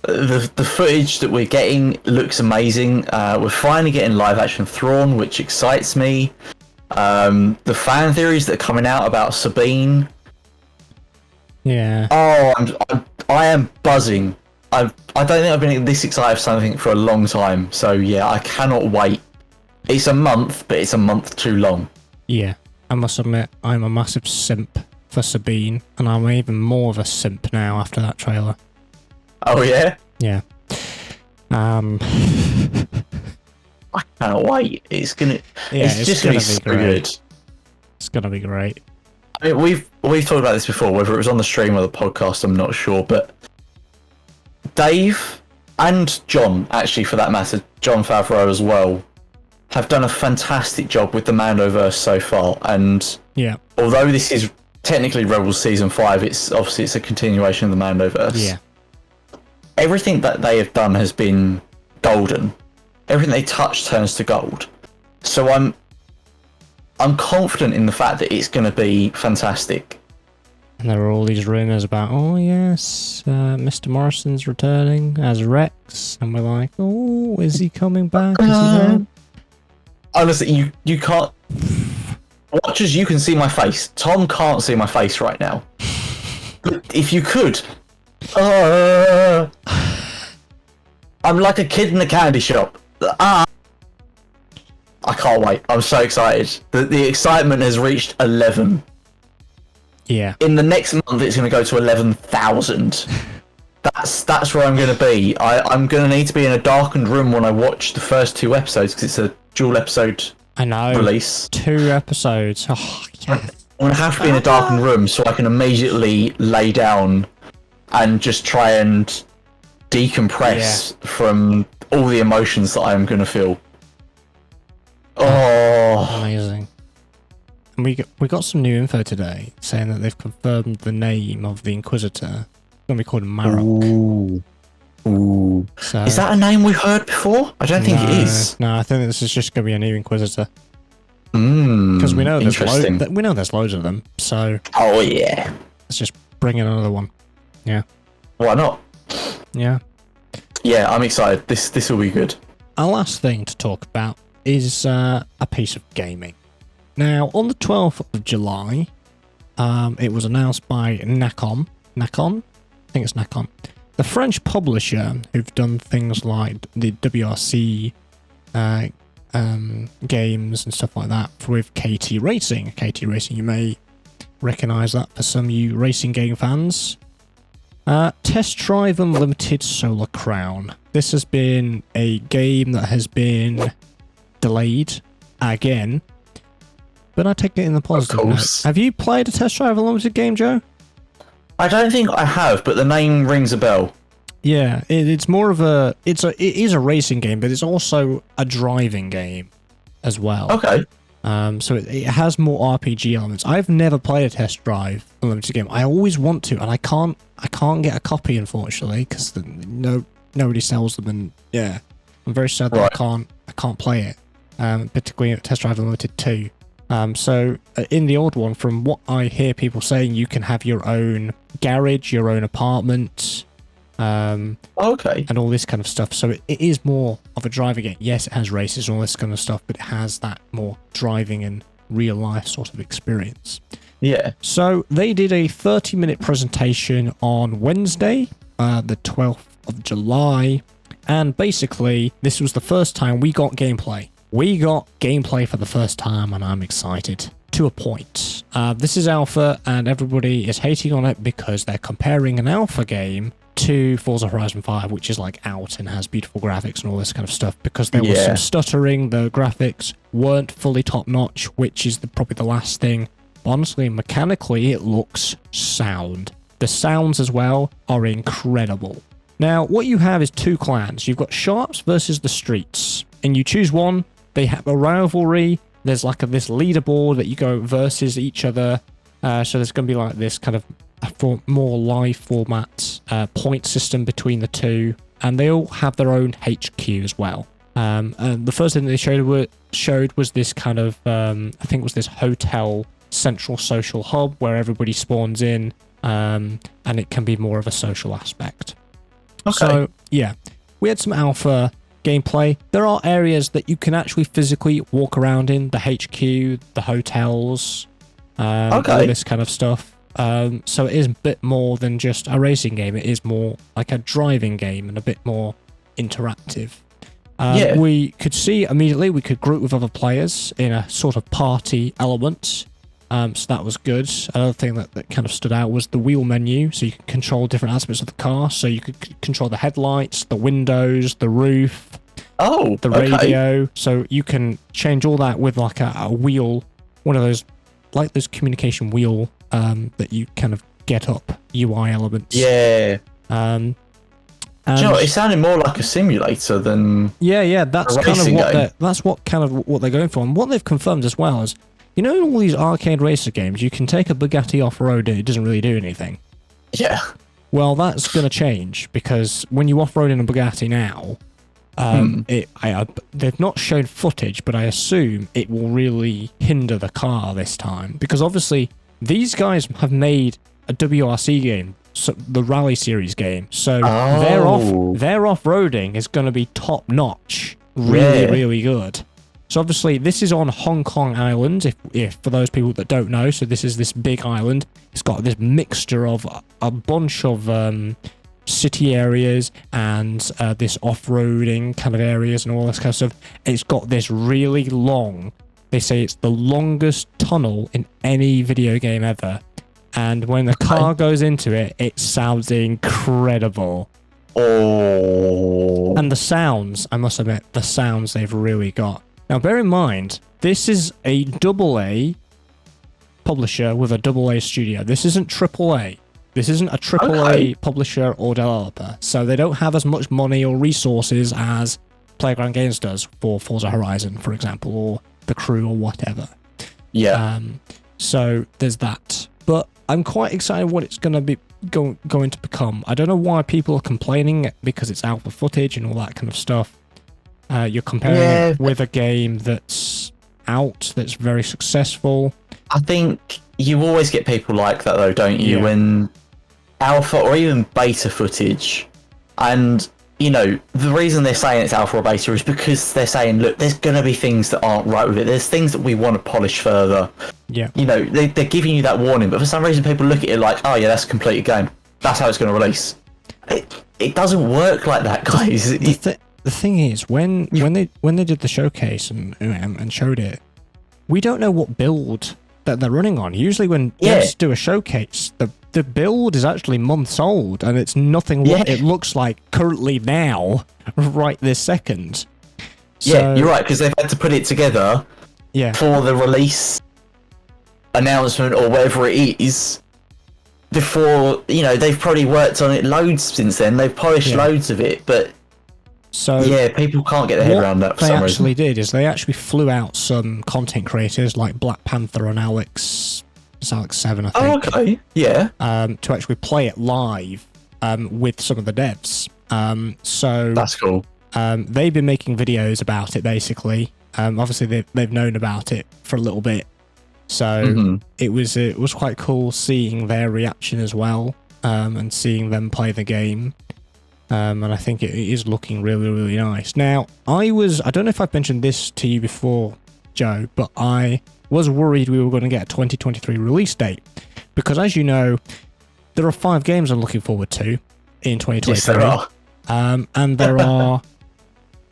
The footage that we're getting looks amazing. We're finally getting live action Thrawn, which excites me. The fan theories that are coming out about Sabine. Yeah. Oh, I am buzzing. I don't think I've been this excited for something for a long time. So yeah, I cannot wait. It's a month, but it's a month too long. Yeah, I must admit, I'm a massive simp for Sabine, and I'm even more of a simp now after that trailer. Oh yeah? Yeah. I cannot wait. It's just gonna be so good. It's gonna be great. I mean, we've talked about this before, whether it was on the stream or the podcast, I'm not sure, but Dave and John, actually for that matter, Jon Favreau as well, have done a fantastic job with the Mandoverse so far. And although this is technically Rebels Season 5, it's a continuation of the Mandoverse. Yeah. Everything that they have done has been golden. Everything they touch turns to gold. So I'm confident in the fact that it's going to be fantastic. And there are all these rumours about, Mr. Morrison's returning as Rex, and we're like, is he coming back? Is he there? Honestly, you can't. Watchers, you can see my face. Tom can't see my face right now. If you could. I'm like a kid in a candy shop. I can't wait. I'm so excited. The excitement has reached 11. Yeah. In the next month, it's going to go to 11,000. That's where I'm going to be. I'm going to need to be in a darkened room when I watch the first 2 episodes because it's a dual episode release. 2 episodes. Oh, yes. I'm going to have to be in a darkened room so I can immediately lay down and just try and decompress from all the emotions that I'm going to feel. Oh, amazing. And we got some new info today saying that they've confirmed the name of the Inquisitor. It's going to be called Maverick. Ooh. So, is that a name we've heard before? I don't think it is. No, I think this is just going to be a new Inquisitor. Because we know there's loads of them. So let's just bring in another one. Yeah. Why not? Yeah. Yeah, I'm excited. This will be good. Our last thing to talk about is a piece of gaming. Now, on the 12th of July, it was announced by Nacon. Nacon? I think it's Nacon. The French publisher who've done things like the WRC games and stuff like that with KT Racing. KT Racing, you may recognize that for some of you racing game fans. Test Drive Unlimited Solar Crown. This has been a game that has been delayed again, but I take it in the positive note. Have you played a Test Drive Unlimited game, Joe? I don't think I have, but the name rings a bell. Yeah, it's more of a it is a racing game, but it's also a driving game as well. Okay. So it has more RPG elements. I've never played a Test Drive Unlimited game. I always want to, and I can't get a copy, unfortunately, because nobody sells them. And yeah, I'm very sad that I can't play it, particularly at Test Drive Unlimited 2. So in the old one, from what I hear people saying, you can have your own garage, your own apartment, okay, and all this kind of stuff. So it is more of a driving game. Yes, it has races and all this kind of stuff, but it has that more driving and real life sort of experience. Yeah. So they did a 30-minute presentation on Wednesday, the 12th of July, and basically this was the first time we got gameplay. We got gameplay for the first time, and I'm excited to a point. This is alpha, and everybody is hating on it because they're comparing an alpha game to Forza Horizon 5, which is like out and has beautiful graphics and all this kind of stuff, because there was some stuttering. The graphics weren't fully top-notch, which is probably the last thing. Honestly, mechanically, it looks sound. The sounds as well are incredible. Now, what you have is two clans. You've got Sharps versus the Streets, and you choose one. They have a rivalry. There's like this leaderboard that you go versus each other. So there's going to be like this kind of more live format point system between the two, and they all have their own HQ as well. And the first thing they showed was this kind of I think it was this hotel central social hub where everybody spawns in, and it can be more of a social aspect. Okay. So yeah, we had some alpha gameplay. There are areas that you can actually physically walk around in, the HQ, the hotels, all this kind of stuff. So it is a bit more than just a racing game. It is more like a driving game and a bit more interactive. We could see immediately we could group with other players in a sort of party element. So that was good. Another thing that kind of stood out was the wheel menu. So you can control different aspects of the car. So you could control the headlights, the windows, the roof, the radio. So you can change all that with like a wheel, one of those, like those communication wheel that you kind of get up UI elements. Yeah. Do you know what? It sounded more like a simulator than that's kind of what they're going for. And what they've confirmed as well is, you know, in all these arcade racer games, you can take a Bugatti off-road and it doesn't really do anything. Yeah. Well, that's going to change, because when you off-road in a Bugatti now, they've not shown footage, but I assume it will really hinder the car this time, because obviously these guys have made a WRC game, so the Rally Series game, so their off-roading is going to be top-notch, really good. So obviously this is on Hong Kong Island, if for those people that don't know. So this is this big island. It's got this mixture of a bunch of city areas and this off-roading kind of areas and all this kind of stuff. It's got this really long, they say it's the longest tunnel in any video game ever. And when the car goes into it, it sounds incredible. Oh. And the sounds, I must admit, the sounds they've really got. Now, bear in mind, this is a AA publisher with a AA studio. This isn't AAA. This isn't a AAA publisher or developer. So they don't have as much money or resources as Playground Games does for Forza Horizon, for example, or The Crew or whatever. Yeah. So there's that. But I'm quite excited what it's going to be going to become. I don't know why people are complaining, because it's alpha footage and all that kind of stuff. You're comparing it with a game that's out, that's very successful. I think you always get people like that, though, don't you? Yeah. When alpha or even beta footage, And the reason they're saying it's alpha or beta is because they're saying, look, there's going to be things that aren't right with it. There's things that we want to polish further. Yeah. They're giving you that warning, but for some reason people look at it like, oh yeah, that's a completed game. That's how it's going to release. It doesn't work like that, guys. The thing is, when they did the showcase and showed it, we don't know what build that they're running on. Usually when devs do a showcase, the build is actually months old, and it's nothing what it looks like currently now, right this second. So, you're right, because they've had to put it together for the release announcement or whatever it is before, they've probably worked on it loads since then. They've polished loads of it, but people can't get their head around that for some reason. What they actually did is they actually flew out some content creators like Black Panther and Alex 7, I think. Oh, okay. Yeah. To actually play it live with some of the devs. So that's cool. They've been making videos about it, basically. Obviously, they've known about it for a little bit. So it was quite cool seeing their reaction as well, and seeing them play the game. And I think it is looking really, really nice. Now, I don't know if I've mentioned this to you before, Joe, but I was worried we were going to get a 2023 release date. Because as you know, there are 5 games I'm looking forward to in 2023. Yes, there are. And there are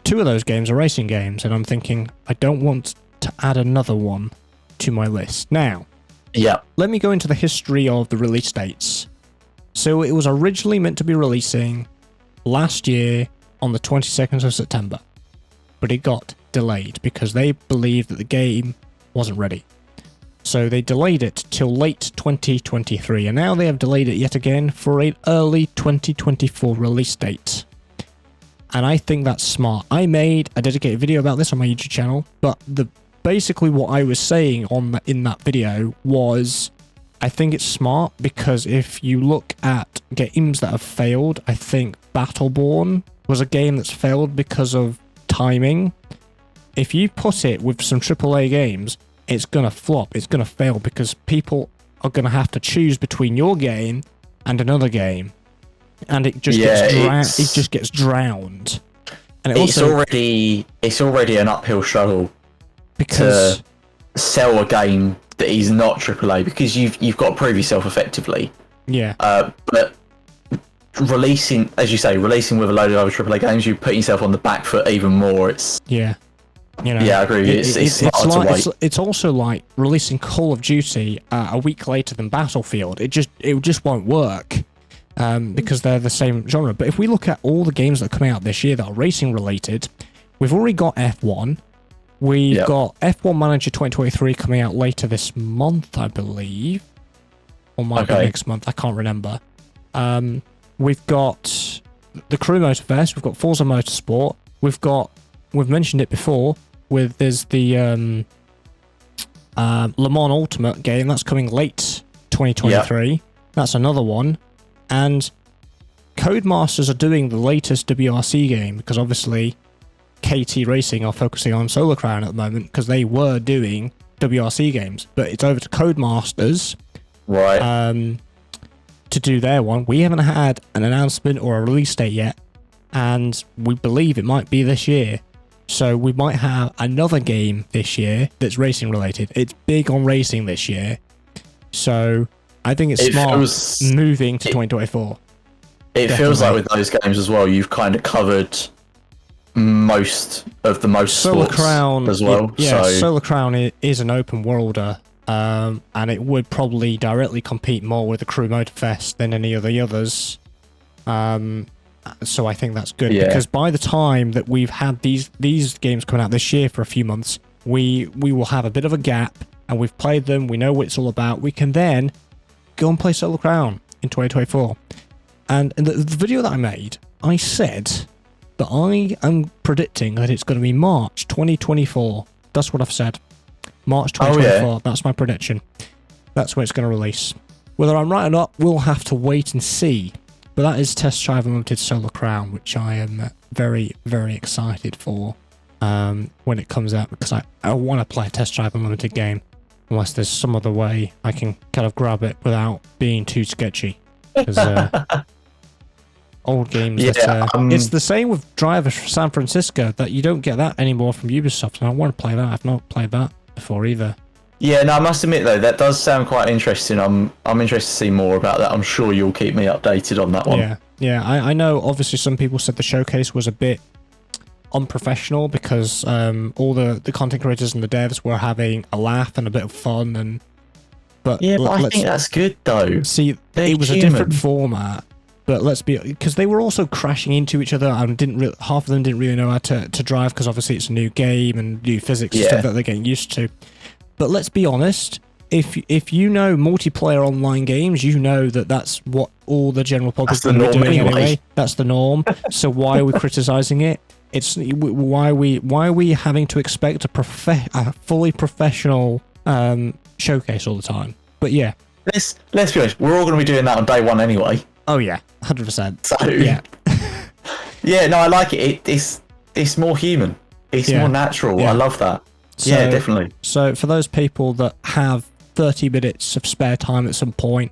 2 of those games are racing games, and I'm thinking, I don't want to add another one to my list. Now, let me go into the history of the release dates. So it was originally meant to be releasing last year on the 22nd of September, but it got delayed because they believed that the game wasn't ready. So they delayed it till late 2023, and now they have delayed it yet again for an early 2024 release date. And I think that's smart. I made a dedicated video about this on my YouTube channel, but basically what I was saying in that video was, I think it's smart because if you look at games that have failed, I think Battleborn was a game that's failed because of timing. If you put it with some AAA games, it's going to flop, it's going to fail because people are going to have to choose between your game and another game. And it just gets drowned. And it's already an uphill struggle because to sell a game that is not AAA because you've got to prove yourself effectively. Yeah. But releasing, as you say, with a load of other AAA games, you put yourself on the back foot even more. Yeah, I agree. It's also like releasing Call of Duty a week later than Battlefield. It just won't work because they're the same genre. But if we look at all the games that come out this year that are racing related, we've already got F1. We've got F1 Manager 2023 coming out later this month, I believe. Or might be next month, I can't remember. We've got the Crew Motorfest, we've got Forza Motorsport, we've mentioned it before, there's the Le Mans Ultimate game, that's coming late 2023. That's another one. And Codemasters are doing the latest WRC game, because obviously KT Racing are focusing on Solar Crown at the moment because they were doing WRC games, but it's over to Codemasters to do their one. We haven't had an announcement or a release date yet, and we believe it might be this year. So we might have another game this year that's racing related. It's big on racing this year, so I think it's smart moving to 2024. It feels like with those games as well, you've kind of covered most of the Solar sports Crown as well. Solar Crown is an open worlder, and it would probably directly compete more with the Crew Motorfest than any of the others. So I think that's good because by the time that we've had these games coming out this year for a few months, we will have a bit of a gap, and we've played them. We know what it's all about. We can then go and play Solar Crown in 2024. And in the video that I made, I said that I am predicting that it's going to be March 2024. That's what I've said. March 2024. That's my prediction. That's when it's going to release. Whether I'm right or not, we'll have to wait and see. But that is Test Drive Unlimited Solar Crown, which I am very, very excited for when it comes out, because I want to play a Test Drive Unlimited game, unless there's some other way I can kind of grab it without being too sketchy. Because old games. Yeah, that, it's the same with Driver San Francisco, that you don't get that anymore from Ubisoft, and I want to play that. I've not played that before either. Yeah, no, I must admit though, that does sound quite interesting. I'm interested to see more about that. I'm sure you'll keep me updated on that one. Yeah. I know. Obviously, some people said the showcase was a bit unprofessional because all the content creators and the devs were having a laugh and a bit of fun, but I think that's good though. See, it was a different format. But let's be, because they were also crashing into each other and half of them didn't really know how to drive because obviously it's a new game and new physics and stuff that they're getting used to. But let's be honest, if you know multiplayer online games, you know that's what all the general public is going to be doing anyway. That's the norm. So why are we criticizing it? It's why are we having to expect a fully professional showcase all the time? But yeah, let's be honest. We're all going to be doing that on day one anyway. Oh yeah, 100%. So yeah, yeah. No, I like it. It's more human. It's more natural. I love that. So, yeah, definitely. So for those people that have 30 minutes of spare time at some point,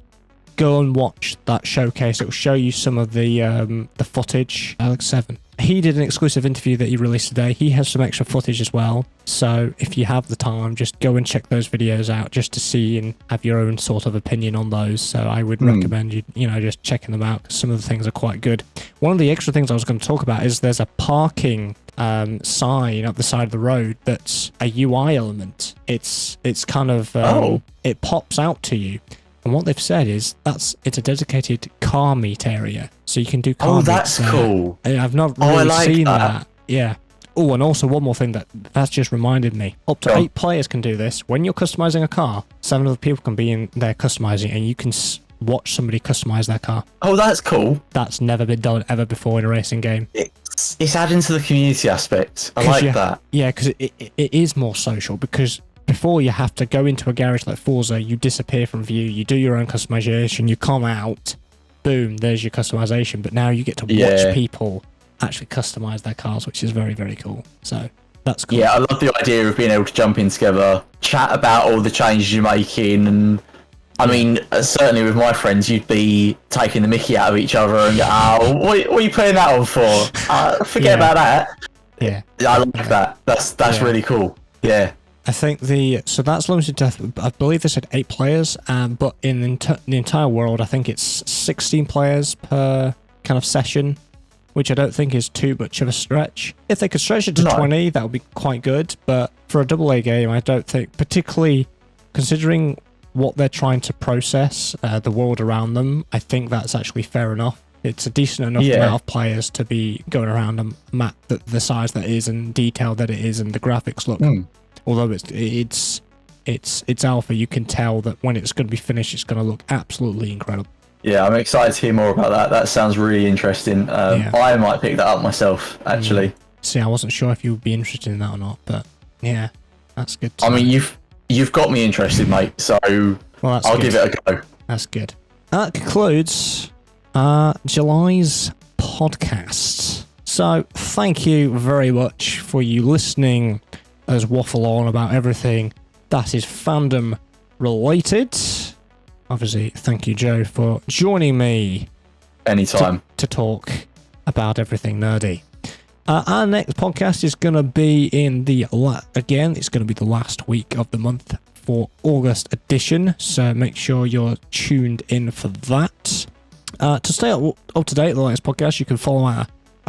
go and watch that showcase. It will show you some of the footage. Alex 7. He did an exclusive interview that he released today. He has some extra footage as well. So if you have the time, just go and check those videos out just to see and have your own sort of opinion on those. So I would recommend you just checking them out because some of the things are quite good. One of the extra things I was going to talk about is there's a parking sign up the side of the road that's a UI element. It's kind of it pops out to you. And what they've said is it's a dedicated car meet area, so you can do car meets. Oh, that's cool. I've not really seen that. Yeah. Oh, and also one more thing that's just reminded me. Up to 8 players can do this. When you're customizing a car, 7 other people can be in there customizing, and you can watch somebody customize their car. Oh, that's cool. That's never been done ever before in a racing game. It's adding to the community aspect. I like that. Yeah, because it is more social, because before you have to go into a garage like Forza, you disappear from view, you do your own customization, you come out, boom, there's your customization. But now you get to watch people actually customize their cars, which is very, very cool. So that's cool. Yeah, I love the idea of being able to jump in together, chat about all the changes you're making, and I mean, certainly with my friends, you'd be taking the mickey out of each other and go, oh, what are you putting that on for? Forget about that. Yeah. I like that. That's really cool. Yeah. I think so that's limited to, I believe they said 8 players, but in the entire world, I think it's 16 players per kind of session, which I don't think is too much of a stretch. If they could stretch it to 20, that would be quite good, but for a AA game, I don't think, particularly considering what they're trying to process, the world around them, I think that's actually fair enough. It's a decent enough amount of players to be going around a map that the size that is and detail that it is and the graphics look. Although it's alpha, you can tell that when it's going to be finished, it's going to look absolutely incredible. Yeah, I'm excited to hear more about that. That sounds really interesting. I might pick that up myself, actually. See, I wasn't sure if you would be interested in that or not, but yeah, that's good. I mean, you've got me interested, mate. So I'll give it a go. That's good. That concludes July's podcast. So thank you very much for you listening as waffle on about everything that is fandom related. Obviously, thank you, Joe, for joining me anytime to talk about everything nerdy. Our next podcast is going to be it's going to be the last week of the month for August edition, so make sure you're tuned in for that. To stay up to date with the latest podcast, you can follow our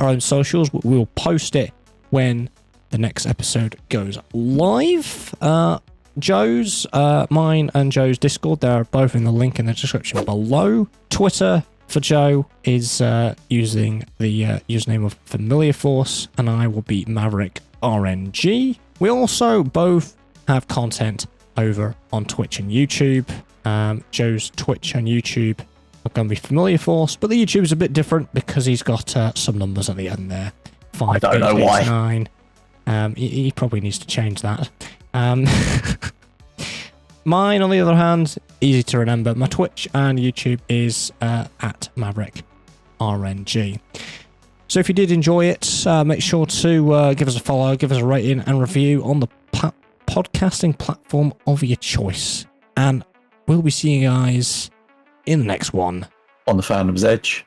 own socials. We'll post it when the next episode goes live. Joe's, mine and Joe's Discord, they're both in the link in the description below. Twitter for Joe is using the username of Familiar Force, and I will be Maverick RNG. We also both have content over on Twitch and YouTube. Joe's Twitch and YouTube are going to be Familiar Force, but the YouTube is a bit different because he's got some numbers at the end there. 5, I don't know why. 9. He probably needs to change that. Mine, on the other hand, easy to remember. My Twitch and YouTube is at Maverick RNG. So if you did enjoy it, make sure to give us a follow, give us a rating and review on the podcasting platform of your choice. And we'll be seeing you guys in the next one. On the Fandom's Edge.